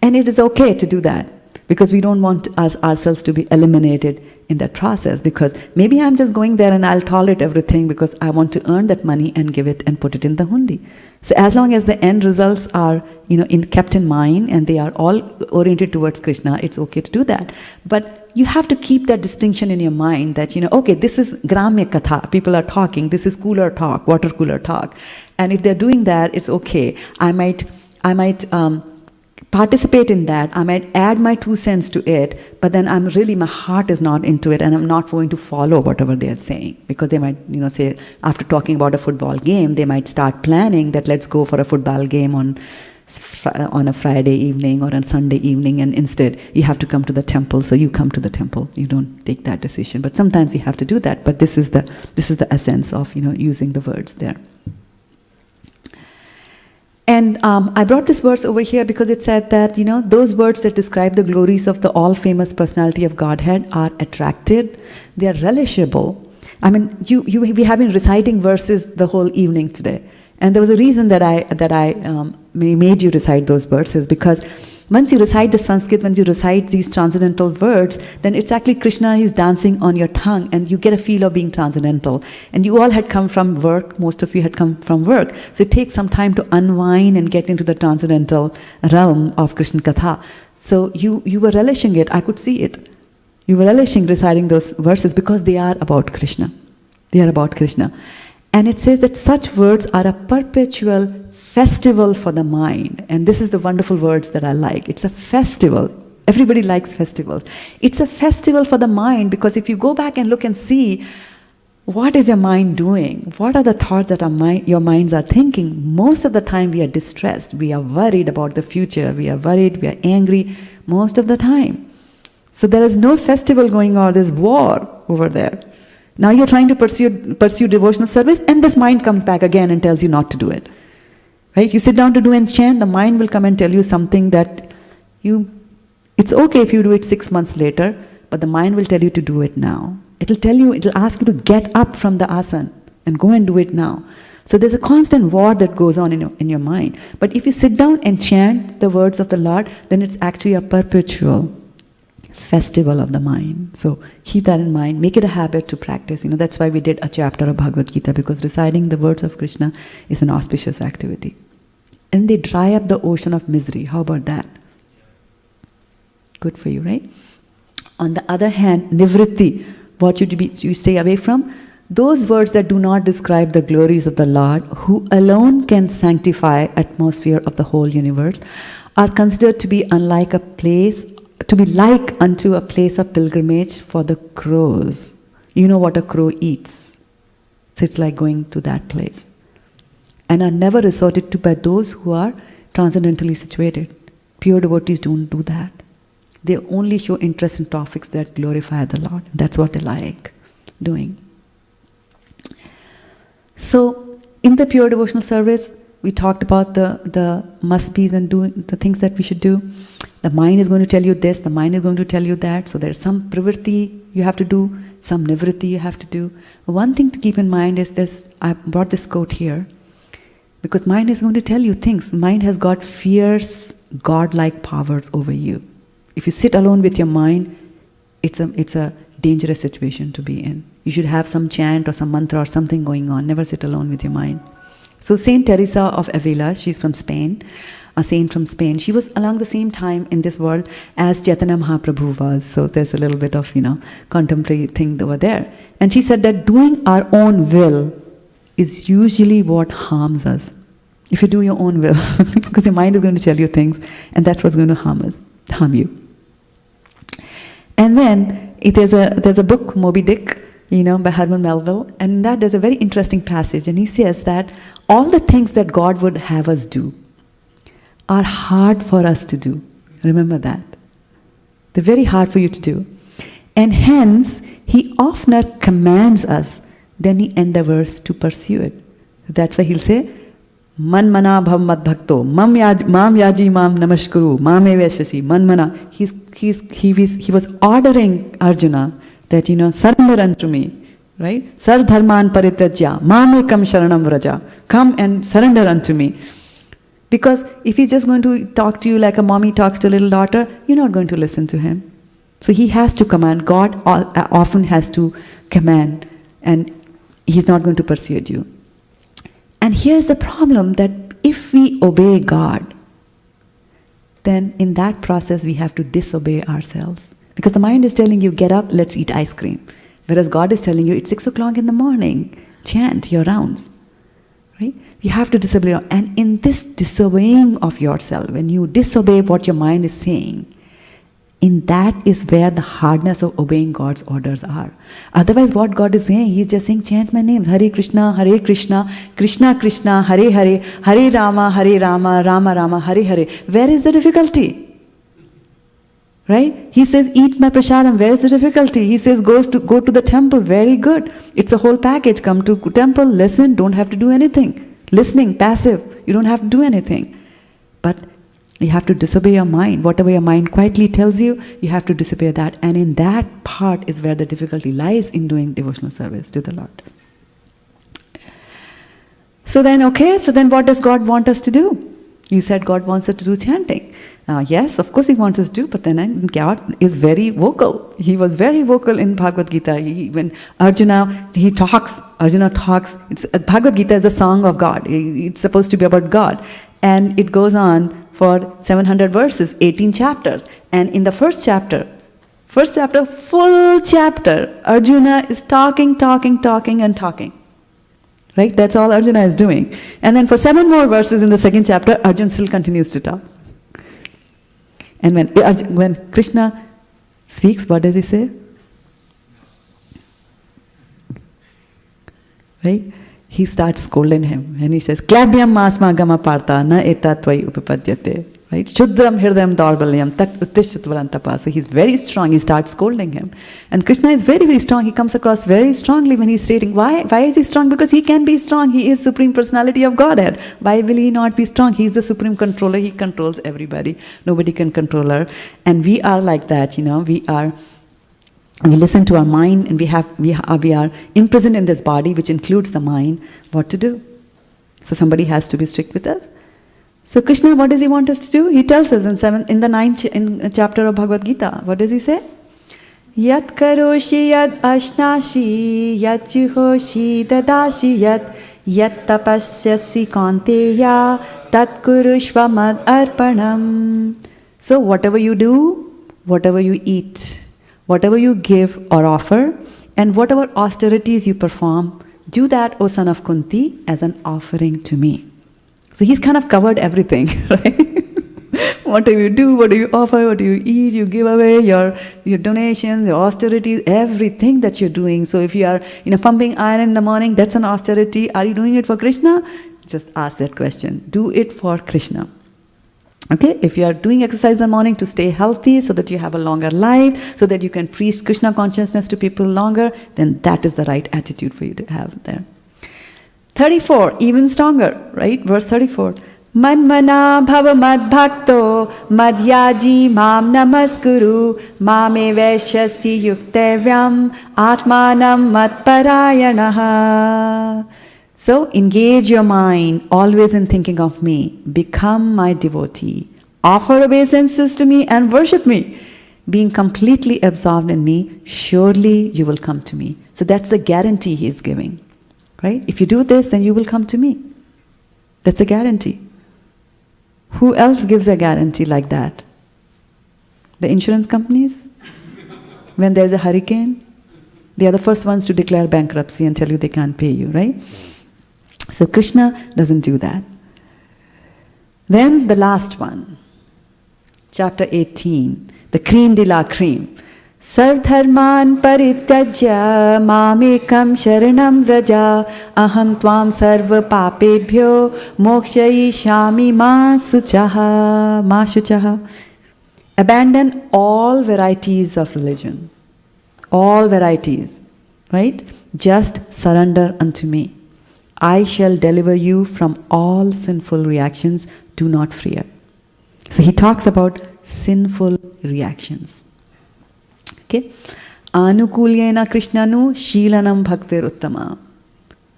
And it is okay to do that, because we don't want ourselves to be eliminated in that process, because maybe I'm just going there and I'll tolerate everything because I want to earn that money and give it and put it in the hundi. So as long as the end results are, kept in mind and they are all oriented towards Krishna, it's okay to do that. But you have to keep that distinction in your mind that, okay, this is Gramya Katha, people are talking, this is cooler talk, water cooler talk. And if they're doing that, it's okay. I might participate in that, I might add my 2 cents to it, but then my heart is not into it, and I'm not going to follow whatever they're saying. Because they might, say, after talking about a football game, they might start planning that let's go for a football game on a Friday evening or on Sunday evening, and instead you have to come to the temple, so you come to the temple. You don't take that decision. But sometimes you have to do that, but this is the essence of, using the words there. And I brought this verse over here because it said that, those words that describe the glories of the all-famous personality of Godhead are attractive, they are relishable. I mean, we have been reciting verses the whole evening today. And there was a reason that I made you recite those verses, because once you recite the Sanskrit, when you recite these transcendental words, then it's actually Krishna is dancing on your tongue, and you get a feel of being transcendental. And you all had come from work, most of you had come from work. So it takes some time to unwind and get into the transcendental realm of Krishna Katha. So you were relishing it, I could see it. You were relishing reciting those verses because they are about Krishna. They are about Krishna. And it says that such words are a perpetual festival for the mind. And this is the wonderful words that I like. It's a festival. Everybody likes festivals. It's a festival for the mind, because if you go back and look and see, what is your mind doing? What are the thoughts that your minds are thinking? Most of the time we are distressed. We are worried about the future. We are worried. We are angry most of the time. So there is no festival going on. There's war over there. Now you're trying to pursue devotional service, and this mind comes back again and tells you not to do it. Right? You sit down to do and chant, the mind will come and tell you something that it's okay if you do it 6 months later, but the mind will tell you to do it now. It'll ask you to get up from the asana and go and do it now. So there's a constant war that goes on in your mind. But if you sit down and chant the words of the Lord, then it's actually a perpetual festival of the mind. So keep that in mind. Make it a habit to practice. That's why we did a chapter of Bhagavad Gita, because reciting the words of Krishna is an auspicious activity. And they dry up the ocean of misery. How about that? Good for you, right? On the other hand, nivritti, what you stay away from? Those words that do not describe the glories of the Lord, who alone can sanctify atmosphere of the whole universe, are considered to be like unto a place of pilgrimage for the crows. You know what a crow eats. So it's like going to that place. And are never resorted to by those who are transcendentally situated. Pure devotees don't do that. They only show interest in topics that glorify the Lord. That's what they like doing. So, in the pure devotional service, we talked about the must-be's and doing the things that we should do. The mind is going to tell you this, the mind is going to tell you that. So there's some pravritti you have to do, some nivritti you have to do. One thing to keep in mind is this, I brought this quote here, because mind is going to tell you things. Mind has got fierce, godlike powers over you. If you sit alone with your mind, it's a dangerous situation to be in. You should have some chant or some mantra or something going on. Never sit alone with your mind. So Saint Teresa of Avila, she's from Spain, a saint from Spain. She was along the same time in this world as Chaitanya Mahaprabhu was. So there's a little bit of, contemporary thing over there. And she said that doing our own will is usually what harms us. If you do your own will, because your mind is going to tell you things, and that's what's going to harm you. And then there's a book, Moby Dick, by Herman Melville, and in that there's a very interesting passage, and he says that all the things that God would have us do are hard for us to do. Remember that. They're very hard for you to do. And hence, he oftener commands us than he endeavors to pursue it. That's why he'll say, Man mana bhav mad bhakto, mam yaji mam namashkuru, mam eveshasi, man mana. He was ordering Arjuna that, surrender unto me, right? Sar dharman parityajya, mam ekam sharanam vraja. Come and surrender unto me. Because if he's just going to talk to you like a mommy talks to a little daughter, you're not going to listen to him. So he has to command. God often has to command, and he's not going to persuade you. And here's the problem, that if we obey God, then in that process we have to disobey ourselves. Because the mind is telling you, get up, let's eat ice cream. Whereas God is telling you, it's 6 o'clock in the morning, chant your rounds. Right? You have to disobey. And in this disobeying of yourself, when you disobey what your mind is saying, in that is where the hardness of obeying God's orders are. Otherwise, what God is saying, He's just saying, chant my name, Hare Krishna, Krishna Krishna, Hare Hare, Hare Rama, Rama Rama, Hare Hare. Where is the difficulty? Right? He says, eat my prasadam. Where is the difficulty? He says, go to the temple. Very good. It's a whole package. Come to temple, listen, don't have to do anything. Listening, passive. You don't have to do anything. But you have to disobey your mind. Whatever your mind quietly tells you, you have to disobey that. And in that part is where the difficulty lies in doing devotional service to the Lord. So then what does God want us to do? You said God wants us to do chanting. Yes, of course He wants us to do, but then God is very vocal. He was very vocal in Bhagavad Gita. When Arjuna talks. Bhagavad Gita is a song of God. It's supposed to be about God. And it goes on for 700 verses, 18 chapters. And in the first chapter, full chapter, Arjuna is talking. Right? That's all Arjuna is doing. And then for 7 more verses in the second chapter, Arjuna still continues to talk. And when Krishna speaks, what does he say? Right? He starts scolding him. And he says, Klabhyam masma gama partha na eta tvai upapadyate. Right? Shuddram hirdayam darbalyam tak uttishtatvarantapa. So he's very strong. He starts scolding him. And Krishna is very, very strong. He comes across very strongly when he's stating, why is he strong? Because he can be strong. He is Supreme Personality of Godhead. Why will he not be strong? He is the Supreme Controller. He controls everybody. Nobody can control her. And we are like that, we listen to our mind, and we are imprisoned in this body, which includes the mind. What to do? So somebody has to be strict with us. So Krishna, what does he want us to do? He tells us in the 9th chapter of Bhagavad Gita. What does he say? Yat karoshi yat ashnashi yat juhoshi dadashi yat tapasyasi kanteya tat kurushva mad arpanam. So whatever you do, whatever you eat, whatever you give or offer, and whatever austerities you perform, do that, O son of Kunti, as an offering to me. So he's kind of covered everything, right? What do you do? What do you offer? What do you eat? You give away your donations, your austerities, everything that you're doing. So if you are pumping iron in the morning, that's an austerity. Are you doing it for Krishna? Just ask that question. Do it for Krishna. Okay, if you are doing exercise in the morning to stay healthy so that you have a longer life, so that you can preach Krishna consciousness to people longer, then that is the right attitude for you to have there. 34, even stronger, right? Verse 34. Manmana bhava madbhakto madhyaji mam namaskuru mame veshyasi yuktevyam atmanam matparayanaha. So engage your mind always in thinking of me. Become my devotee. Offer obeisances to me and worship me. Being completely absorbed in me, surely you will come to me. So that's the guarantee he is giving. Right? If you do this, then you will come to me. That's a guarantee. Who else gives a guarantee like that? The insurance companies? When there's a hurricane, they are the first ones to declare bankruptcy and tell you they can't pay you, right? So Krishna doesn't do that. Then the last one, chapter 18, the cream de la cream. Sarvdharman parityajya mamekam sharanam vraja aham tvam sarva papebhyo mokshayishami ma shuchaha. Abandon all varieties of religion. All varieties, right? Just surrender unto me. I shall deliver you from all sinful reactions. Do not fear. So he talks about sinful reactions. Okay? Anukulyena krishnanu shilanam bhaktir uttama.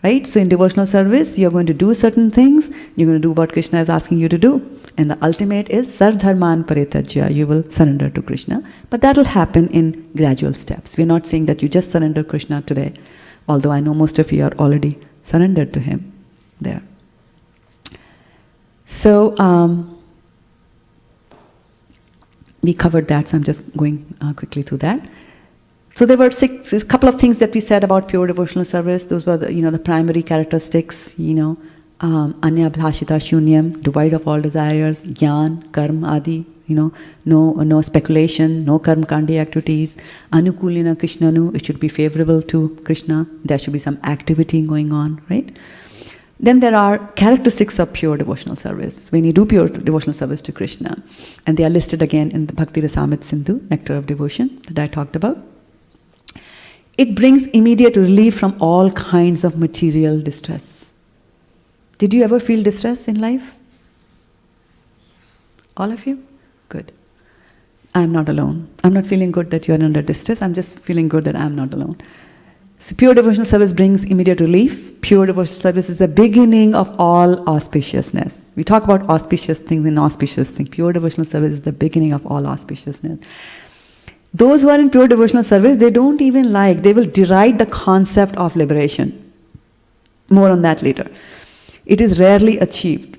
Right? So in devotional service, you're going to do certain things. You're going to do what Krishna is asking you to do. And the ultimate is sarvdharman parityajya. You will surrender to Krishna. But that will happen in gradual steps. We're not saying that you just surrender Krishna today. Although I know most of you are already surrendered to him there. So we covered that, so I'm just going quickly through that. So there were a couple of things that we said about pure devotional service. Those were the primary characteristics, anya bhlashita shunyam, devoid of all desires, jnana, karma, adi, no speculation, no karma kandi activities, anukulina krishnanu, it should be favorable to Krishna, there should be some activity going on, right? Then there are characteristics of pure devotional service, when you do pure devotional service to Krishna. And they are listed again in the Bhakti Rasamrita Sindhu, Nectar of Devotion, that I talked about. It brings immediate relief from all kinds of material distress. Did you ever feel distress in life? All of you? Good. I'm not alone. I'm not feeling good that you're under distress. I'm just feeling good that I'm not alone. So pure devotional service brings immediate relief. Pure devotional service is the beginning of all auspiciousness. We talk about auspicious things and inauspicious things. Pure devotional service is the beginning of all auspiciousness. Those who are in pure devotional service, they will deride the concept of liberation. More on that later. It is rarely achieved.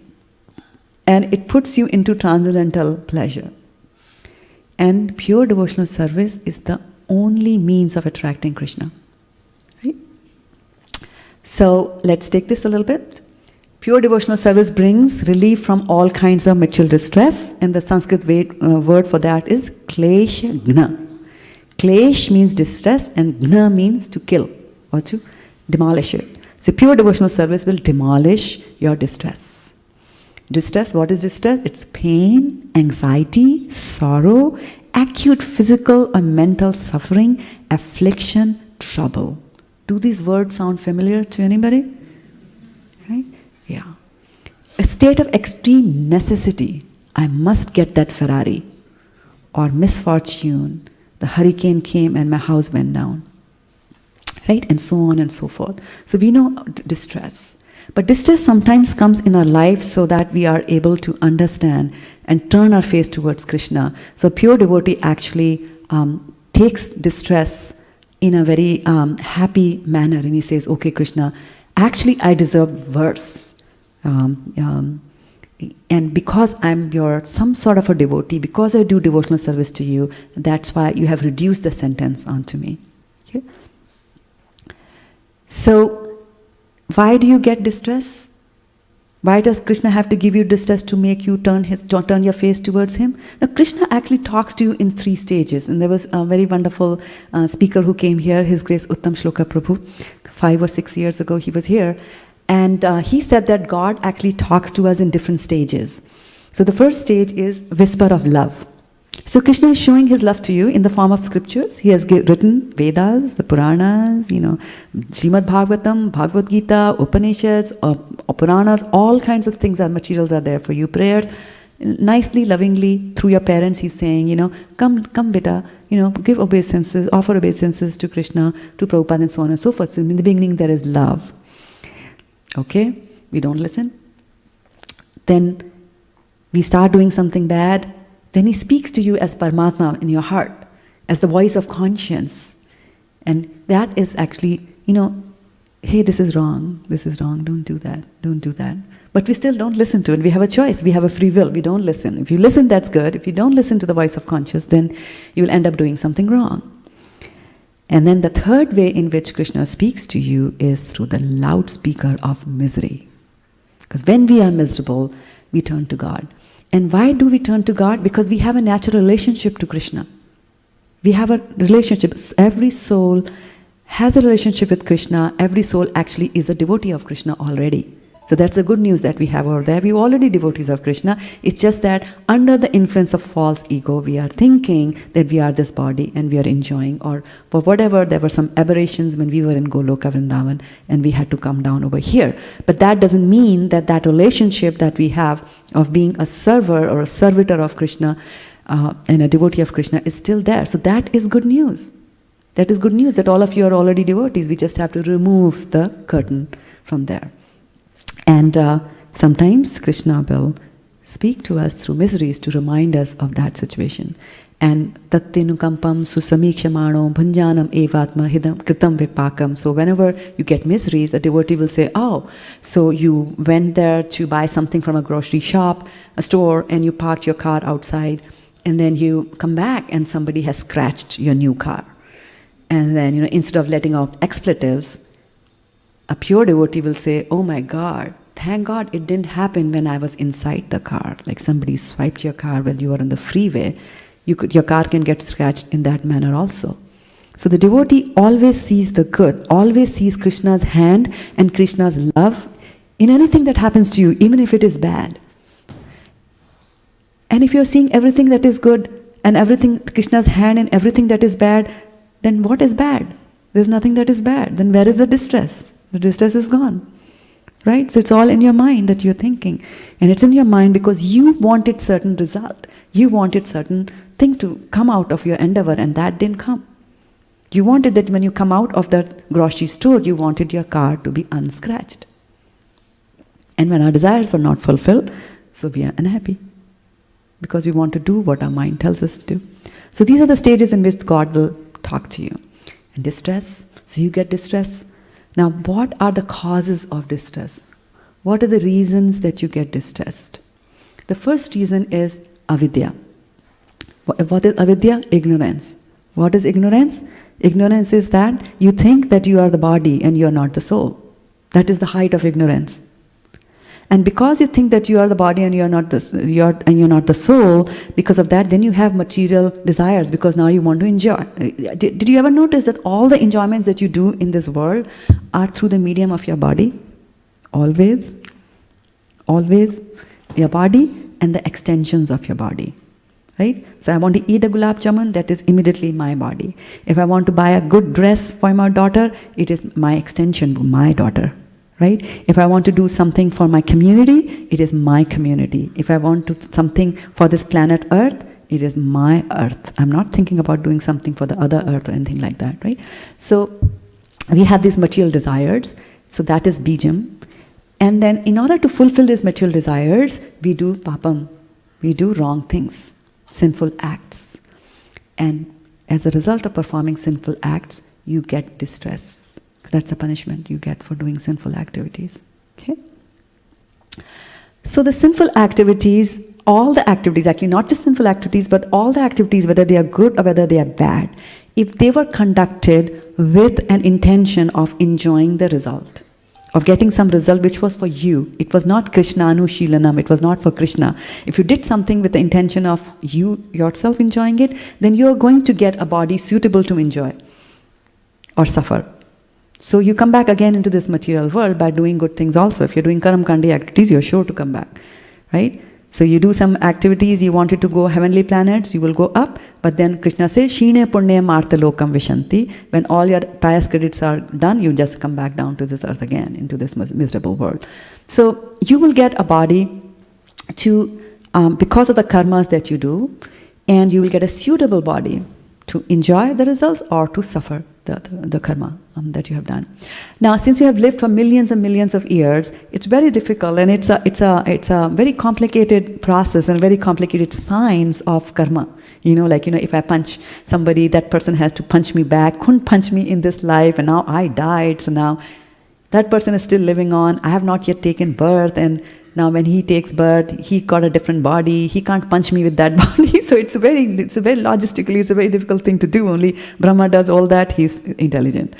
And it puts you into transcendental pleasure. And pure devotional service is the only means of attracting Krishna. Right? So let's take this a little bit. Pure devotional service brings relief from all kinds of material distress, and the Sanskrit word for that is klesh gna. Klesh means distress, and gna means to kill or to demolish it. So pure devotional service will demolish your distress. Distress, what is distress? It's pain, anxiety, sorrow, acute physical or mental suffering, affliction, trouble. Do these words sound familiar to anybody? Right? Yeah. A state of extreme necessity. I must get that Ferrari. Or misfortune. The hurricane came and my house went down. Right? And so on and so forth. So we know distress. But distress sometimes comes in our life so that we are able to understand and turn our face towards Krishna. So pure devotee actually takes distress in a very happy manner, and he says, okay, Krishna, actually I deserve worse. And because I'm some sort of a devotee, because I do devotional service to you, that's why you have reduced the sentence onto me. Okay? So, why do you get distress? Why does Krishna have to give you distress to make you turn your face towards him? Now, Krishna actually talks to you in 3 stages. And there was a very wonderful speaker who came here, His Grace Uttam Shloka Prabhu. 5 or 6 years ago he was here. And he said that God actually talks to us in different stages. So the first stage is whisper of love. So Krishna is showing his love to you in the form of scriptures. He has written Vedas, the Puranas, Srimad Bhagavatam, Bhagavad Gita, Upanishads, Puranas, all kinds of things materials are there for you. Prayers, nicely, lovingly, through your parents, he's saying, come beta, give obeisances, offer obeisances to Krishna, to Prabhupada and so on and so forth. So in the beginning there is love. Okay, we don't listen. Then we start doing something bad. Then he speaks to you as Paramatma in your heart, as the voice of conscience. And that is actually, hey, this is wrong, don't do that. But we still don't listen to it. We have a choice, we have a free will, we don't listen. If you listen, that's good. If you don't listen to the voice of conscience, then you will end up doing something wrong. And then the third way in which Krishna speaks to you is through the loudspeaker of misery. Because when we are miserable, we turn to God. And why do we turn to God? Because we have a natural relationship to Krishna. We have a relationship. Every soul has a relationship with Krishna. Every soul actually is a devotee of Krishna already. So that's the good news that we have over there. We're already devotees of Krishna. It's just that under the influence of false ego, we are thinking that we are this body and we are enjoying, or for whatever, there were some aberrations when we were in Goloka Vrindavan and we had to come down over here. But that doesn't mean that that relationship that we have of being a server or a servitor of Krishna and a devotee of Krishna is still there. So that is good news. That is good news that all of you are already devotees. We just have to remove the curtain from there. And sometimes Krishna will speak to us through miseries to remind us of that situation. And tattenukampam susamikshamano bhanjanam evatma hidam kritam vipakam. So whenever you get miseries, a devotee will say, oh, so you went there to buy something from a grocery shop, a store, and you parked your car outside, and then you come back and somebody has scratched your new car. And then, instead of letting out expletives, a pure devotee will say, oh my God, thank God it didn't happen when I was inside the car. Like somebody swiped your car while you were on the freeway. Your car can get scratched in that manner also. So the devotee always sees the good, always sees Krishna's hand and Krishna's love in anything that happens to you, even if it is bad. And if you're seeing everything that is good and everything, Krishna's hand in everything that is bad, then what is bad? There's nothing that is bad. Then where is the distress? The distress is gone, right? So it's all in your mind that you're thinking. And it's in your mind because you wanted certain result. You wanted certain thing to come out of your endeavor, and that didn't come. You wanted that when you come out of that grocery store, you wanted your car to be unscratched. And when our desires were not fulfilled, so we are unhappy. Because we want to do what our mind tells us to do. So these are the stages in which God will talk to you. And distress, so you get distress. Now, what are the causes of distress? What are the reasons that you get distressed? The first reason is avidya. What is avidya? Ignorance. What is ignorance? Ignorance is that you think that you are the body and you are not the soul. That is the height of ignorance. And because you think that you are the body and you're not the soul, because of that, then you have material desires because now you want to enjoy. Did you ever notice that all the enjoyments that you do in this world are through the medium of your body? Always. Always. Your body and the extensions of your body. Right? So I want to eat a gulab jamun, that is immediately my body. If I want to buy a good dress for my daughter, it is my extension, my daughter. Right? If I want to do something for my community, it is my community. If I want to do something for this planet Earth, it is my Earth. I'm not thinking about doing something for the other Earth or anything like that, right? So we have these material desires. So that is bijam. And then in order to fulfill these material desires, we do papam. We do wrong things, sinful acts. And as a result of performing sinful acts, you get distress. That's a punishment you get for doing sinful activities. Okay? So the sinful activities, all the activities, actually not just sinful activities, but all the activities, whether they are good or whether they are bad, if they were conducted with an intention of enjoying the result, of getting some result which was for you, it was not Krishnanu Shilanam, it was not for Krishna. If you did something with the intention of you yourself enjoying it, then you are going to get a body suitable to enjoy or suffer. So you come back again into this material world by doing good things also. If you're doing karam kandi activities, you're sure to come back, right? So you do some activities, you wanted to go heavenly planets, you will go up, but then Krishna says, Shine Punyam Artalokam Vishanti. When all your pious credits are done, you just come back down to this earth again, into this miserable world. So you will get a body to, because of the karmas that you do, and you will get a suitable body to enjoy the results or to suffer the karma that you have done. Now, since we have lived for millions and millions of years, it's very difficult, and it's a very complicated process and very complicated science of karma. If I punch somebody, that person has to punch me back, couldn't punch me in this life, and now I died, so now that person is still living on. I have not yet taken birth, and now when he takes birth, he got a different body. He can't punch me with that body. So it's a very logistically, it's a very difficult thing to do. Only Brahma does all that. He's intelligent.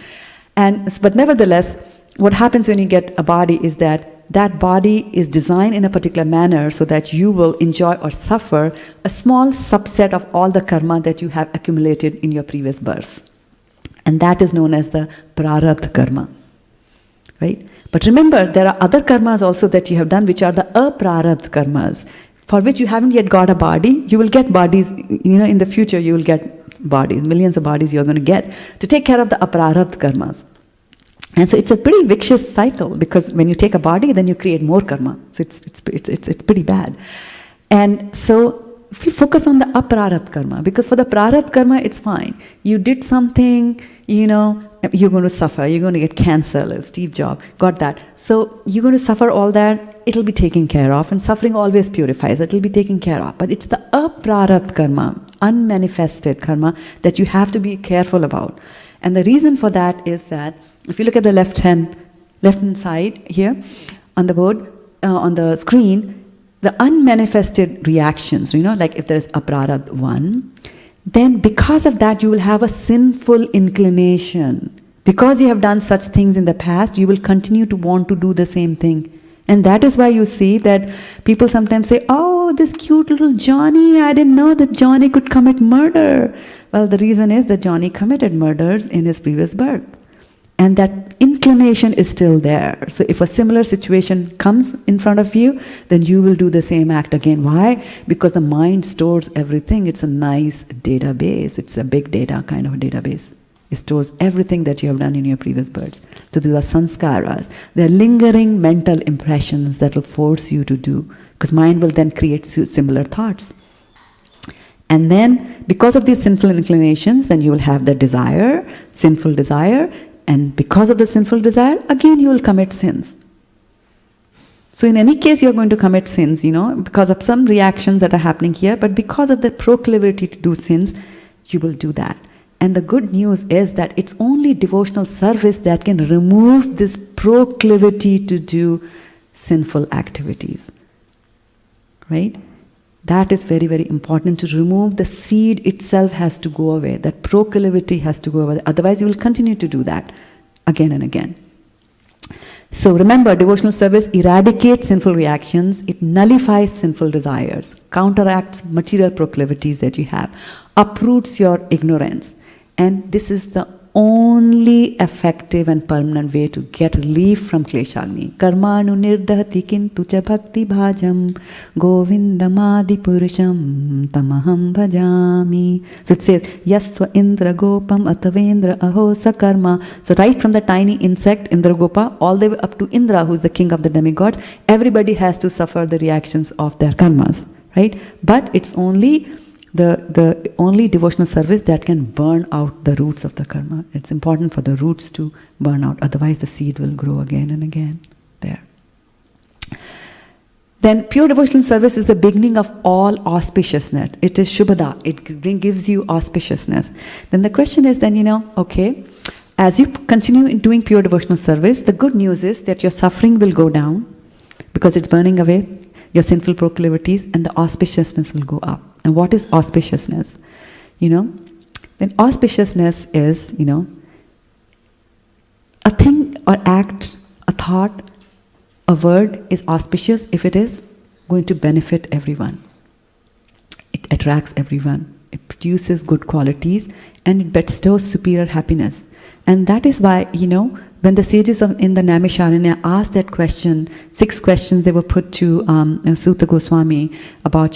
But nevertheless, what happens when you get a body is that body is designed in a particular manner so that you will enjoy or suffer a small subset of all the karma that you have accumulated in your previous births. And that is known as the prarabdha karma. Right? But remember, there are other karmas also that you have done, which are the aprarabdha karmas, for which you haven't yet got a body. You will get bodies, in the future you will get bodies, millions of bodies you're going to get to take care of the aprarabdha karmas. And so it's a pretty vicious cycle, because when you take a body, then you create more karma. So it's pretty bad. And so if you focus on the aprarabdha karma, because for the prarabdha karma, it's fine. You did something, you're going to suffer, you're going to get cancer, like Steve Jobs got that. So you're going to suffer all that, it'll be taken care of, and suffering always purifies, it'll be taken care of. But it's the aprarabdha karma, unmanifested karma, that you have to be careful about. And the reason for that is that, if you look at the left hand side here, on the board, on the screen, the unmanifested reactions, like if there is aprarabdha 1, then because of that you will have a sinful inclination. Because you have done such things in the past, you will continue to want to do the same thing. And that is why you see that people sometimes say, oh, this cute little Johnny, I didn't know that Johnny could commit murder. Well, the reason is that Johnny committed murders in his previous birth. And that inclination is still there. So if a similar situation comes in front of you, then you will do the same act again. Why? Because the mind stores everything. It's a nice database. It's a big data kind of a database. It stores everything that you have done in your previous births. So these are sanskaras. They are lingering mental impressions that will force you to do. Because mind will then create similar thoughts. And then, because of these sinful inclinations, then you will have the desire, sinful desire. And because of the sinful desire, again you will commit sins. So in any case, you are going to commit sins, because of some reactions that are happening here, but because of the proclivity to do sins, you will do that. And the good news is that it's only devotional service that can remove this proclivity to do sinful activities. Right? That is very, very important. To remove the seed itself has to go away. That proclivity has to go away. Otherwise, you will continue to do that again and again. So remember, devotional service eradicates sinful reactions. It nullifies sinful desires, counteracts material proclivities that you have, uproots your ignorance. And this is the only effective and permanent way to get relief from kleshagni. Karmanu nirdhati kintu cha bhakti bhajam govindamadi purusham tamaham bhajami. So it says, yasva indra gopam atavendra aho sakarma. So right from the tiny insect Indra Gopa all the way up to Indra, who is the king of the demigods, everybody has to suffer the reactions of their karmas. Right? But it's only the only devotional service that can burn out the roots of the karma. It's important for the roots to burn out, otherwise the seed will grow again and again there. Then pure devotional service is the beginning of all auspiciousness. It is Shubhada. It gives you auspiciousness. Then the question is then, okay, as you continue in doing pure devotional service, the good news is that your suffering will go down because it's burning away your sinful proclivities, and the auspiciousness will go up. And what is auspiciousness? Then auspiciousness is, a thing or act, a thought, a word is auspicious if it is going to benefit everyone. It attracts everyone. It produces good qualities and it bestows superior happiness. And that is why, when the sages in the Naimisharanya asked that question, 6 questions they were put to Sutta Goswami about,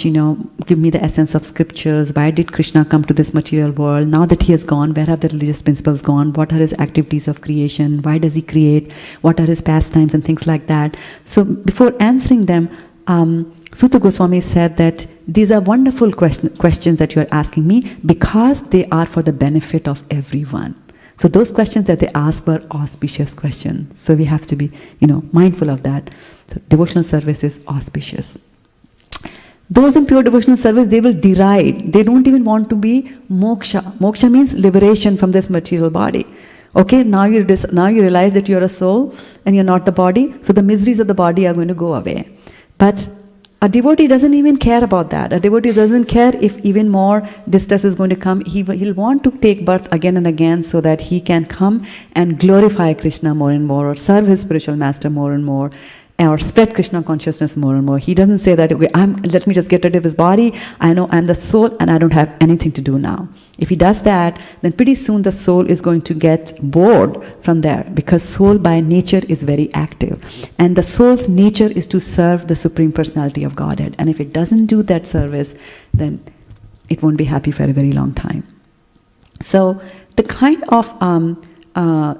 give me the essence of scriptures, why did Krishna come to this material world, now that he has gone, where have the religious principles gone, what are his activities of creation, why does he create, what are his pastimes and things like that. So before answering them, Sutta Goswami said that these are wonderful questions that you are asking me because they are for the benefit of everyone. So those questions that they asked were auspicious questions. So we have to be, mindful of that. So devotional service is auspicious. Those in pure devotional service, they will deride. They don't even want to be moksha. Moksha means liberation from this material body. Okay, now you realize that you're a soul and you're not the body. So the miseries of the body are going to go away. But a devotee doesn't even care about that. A devotee doesn't care if even more distress is going to come. He'll want to take birth again and again so that he can come and glorify Krishna more and more, or serve his spiritual master more and more, or spread Krishna consciousness more and more. He doesn't say that, okay, let me just get rid of this body. I know I'm the soul and I don't have anything to do now. If he does that, then pretty soon the soul is going to get bored from there, because soul by nature is very active. And the soul's nature is to serve the Supreme Personality of Godhead. And if it doesn't do that service, then it won't be happy for a very long time. So the kind of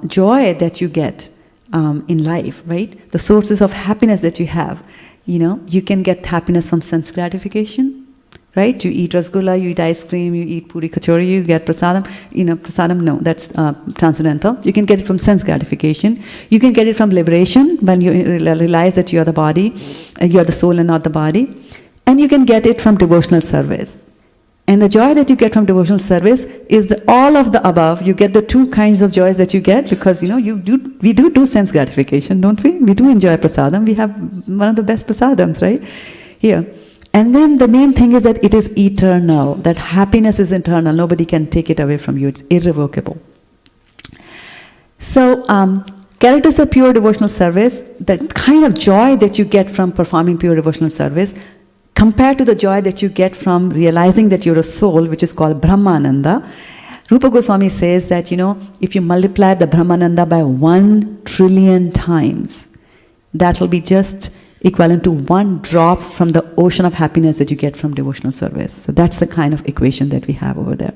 joy that you get in life, right? The sources of happiness that you have, you can get happiness from sense gratification, right? You eat rasgulla, you eat ice cream, you eat puri kachori, you get prasadam. Prasadam, no, that's transcendental. You can get it from sense gratification. You can get it from liberation, when you realize that you are the body, you are the soul and not the body. And you can get it from devotional service. And the joy that you get from devotional service is all of the above. You get the 2 kinds of joys that you get, because we do sense gratification, don't we? We do enjoy prasadam. We have one of the best prasadams, right? Here. And then the main thing is that it is eternal. That happiness is eternal. Nobody can take it away from you. It's irrevocable. So, characters of pure devotional service, the kind of joy that you get from performing pure devotional service, compared to the joy that you get from realizing that you're a soul, which is called Brahmananda, Rupa Goswami says that, if you multiply the Brahmananda by 1 trillion times, that will be just equivalent to 1 drop from the ocean of happiness that you get from devotional service. So that's the kind of equation that we have over there.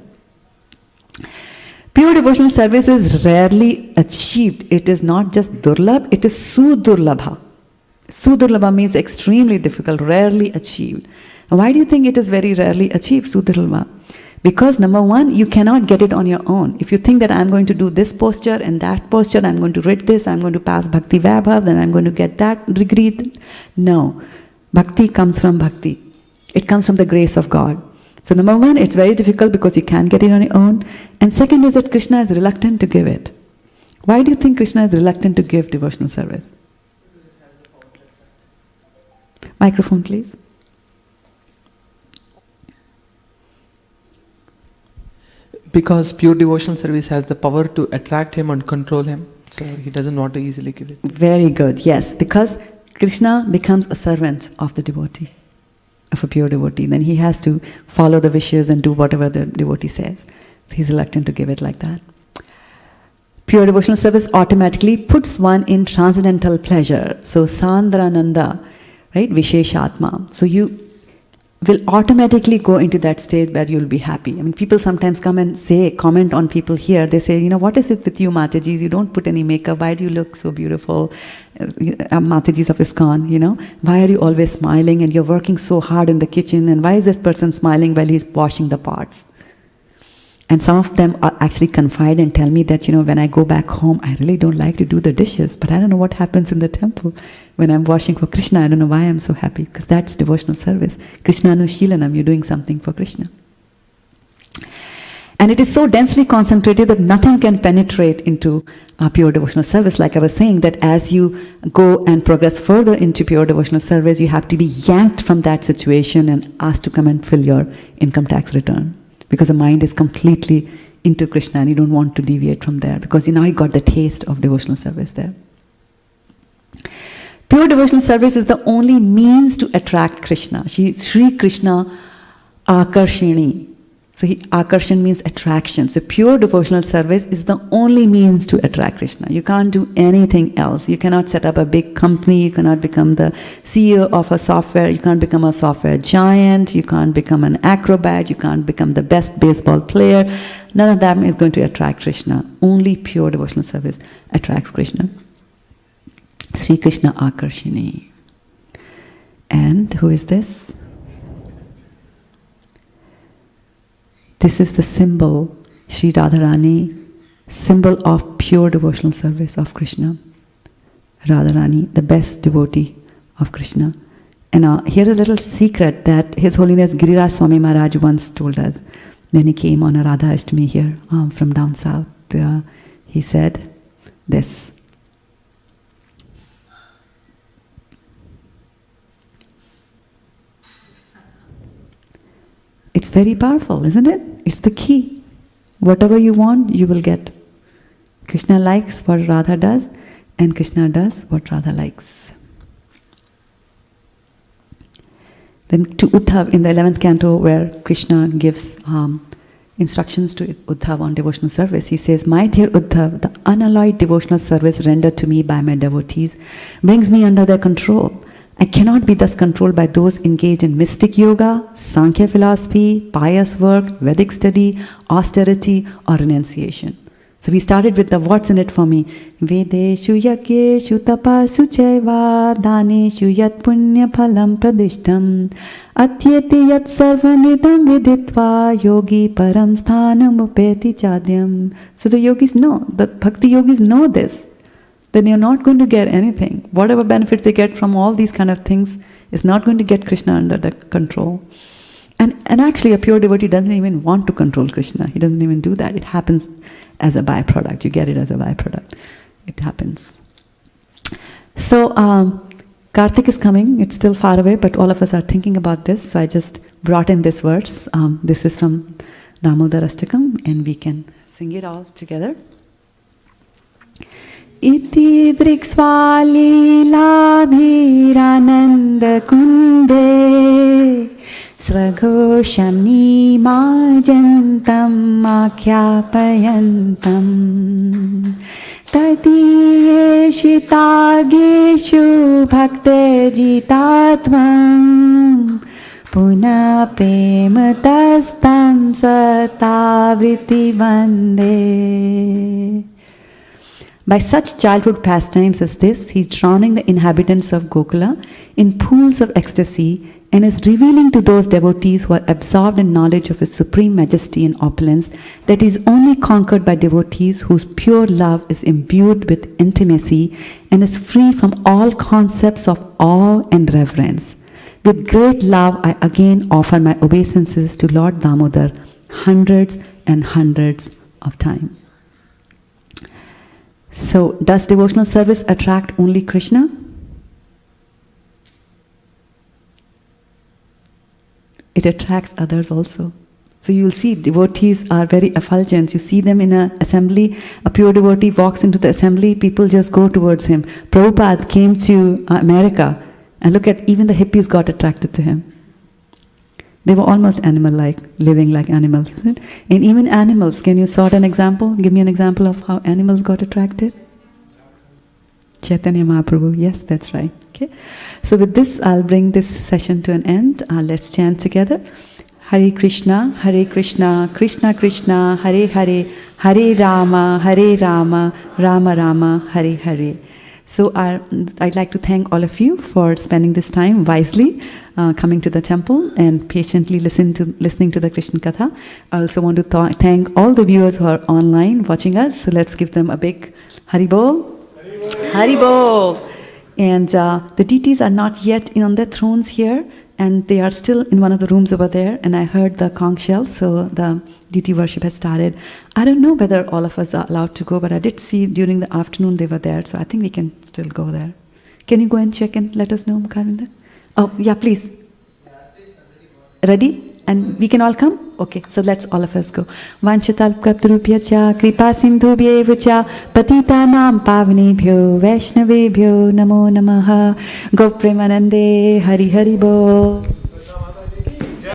Pure devotional service is rarely achieved. It is not just durlabh, it is sudurlabha. Sudurlabha means extremely difficult, rarely achieved. Now, why do you think it is very rarely achieved, sudurlabha? Because number 1, you cannot get it on your own. If you think that I'm going to do this posture and that posture, I'm going to read this, I'm going to pass Bhakti Vaibhav, then I'm going to get that degree. No. Bhakti comes from Bhakti. It comes from the grace of God. So number 1, it's very difficult because you can't get it on your own. And second is that Krishna is reluctant to give it. Why do you think Krishna is reluctant to give devotional service? Microphone, please. Because pure devotional service has the power to attract him and control him. So he doesn't want to easily give it. Very good, yes. Because Krishna becomes a servant of the devotee, of a pure devotee. Then he has to follow the wishes and do whatever the devotee says. So he's reluctant to give it like that. Pure devotional service automatically puts one in transcendental pleasure. So Sandrananda, right? Visheshatma. So you will automatically go into that state where you'll be happy. I mean, people sometimes come and comment on people here. They say, what is it with you, Mataji? You don't put any makeup. Why do you look so beautiful? Matajis of ISKCON, why are you always smiling and you're working so hard in the kitchen? And why is this person smiling while he's washing the pots? And some of them actually confide and tell me that, when I go back home, I really don't like to do the dishes, but I don't know what happens in the temple. When I'm washing for Krishna, I don't know why I'm so happy, because that's devotional service. Krishna Anushilanam, you're doing something for Krishna. And it is so densely concentrated that nothing can penetrate into pure devotional service. Like I was saying, that as you go and progress further into pure devotional service, you have to be yanked from that situation and asked to come and fill your income tax return. Because the mind is completely into Krishna and you don't want to deviate from there, because now you got the taste of devotional service there. Pure devotional service is the only means to attract Krishna. Shri Krishna Akarshini. So akarshan means attraction. So pure devotional service is the only means to attract Krishna. You can't do anything else. You cannot set up a big company. You cannot become the CEO of a software. You can't become a software giant. You can't become an acrobat. You can't become the best baseball player. None of that is going to attract Krishna. Only pure devotional service attracts Krishna. Sri Krishna Akarshini. And who is this? This is the symbol, Sri Radharani, symbol of pure devotional service of Krishna. Radharani, the best devotee of Krishna. And here a little secret that His Holiness Giriraj Swami Maharaj once told us when he came on a Radha Ashtami here from down south. He said this. It's very powerful, isn't it? It's the key. Whatever you want, you will get. Krishna likes what Radha does, and Krishna does what Radha likes. Then to Uddhav in the 11th canto, where Krishna gives instructions to Uddhav on devotional service, he says, "My dear Uddhav, the unalloyed devotional service rendered to me by my devotees brings me under their control. I cannot be thus controlled by those engaged in mystic yoga, Sankhya philosophy, pious work, Vedic study, austerity, or renunciation." So we started with the what's in it for me. Vedeshu yagyeshu tapasu chaiva daneshu yat punya phalam pradishtam atyeti yat sarvanidam viditva yogi param sthanam upeti chadyam. So the yogis know, the bhakti yogis know this. Then you're not going to get anything. Whatever benefits they get from all these kind of things is not going to get Krishna under the control. And actually a pure devotee doesn't even want to control Krishna. He doesn't even do that. It happens as a byproduct. You get it as a byproduct. It happens. So Karthik is coming. It's still far away, but all of us are thinking about this. So I just brought in this verse. This is from Damodar Ashtakam, and we can sing it all together. Iti driksvalilabhirananda kunde swagosham nimajantam akhyapayantam tadiyeshitageshu bhakterjitatvam puna prematastam satavriti vande. By such childhood pastimes as this, he is drowning the inhabitants of Gokula in pools of ecstasy and is revealing to those devotees who are absorbed in knowledge of his supreme majesty and opulence that he is only conquered by devotees whose pure love is imbued with intimacy and is free from all concepts of awe and reverence. With great love, I again offer my obeisances to Lord Damodar hundreds and hundreds of times. So, does devotional service attract only Krishna? It attracts others also. So you will see devotees are very effulgent. You see them in an assembly, a pure devotee walks into the assembly, people just go towards him. Prabhupada came to America, and look at, even the hippies got attracted to him. They were almost animal-like, living like animals. Isn't it? And even animals, can you sort an example? Give me an example of how animals got attracted. Chaitanya Mahaprabhu, yes, that's right. Okay. So with this, I'll bring this session to an end. Let's chant together. Hare Krishna, Krishna Krishna, Hare Hare, Hare Rama, Rama Rama, Hare Hare. So I'd like to thank all of you for spending this time wisely, coming to the temple and patiently listening to the Krishna Katha. I also want to thank all the viewers who are online watching us. So let's give them a big Hari Bol. Hari Bol. And the deities are not yet on their thrones here, and they are still in one of the rooms over there. And I heard the conch shell, so the deity worship has started. I don't know whether all of us are allowed to go, but I did see during the afternoon they were there, so I think we can still go there. Can you go and check and let us know, Mukharinda? Oh, yeah, please. Ready? And we can all come? Okay, so let's all of us go. Vanchatalpkaprupya cha kripa sindhubhyev cha patitanam pavnebhyo vaishnavebhyo namo namaha Gopremanande Hari Hari Bol.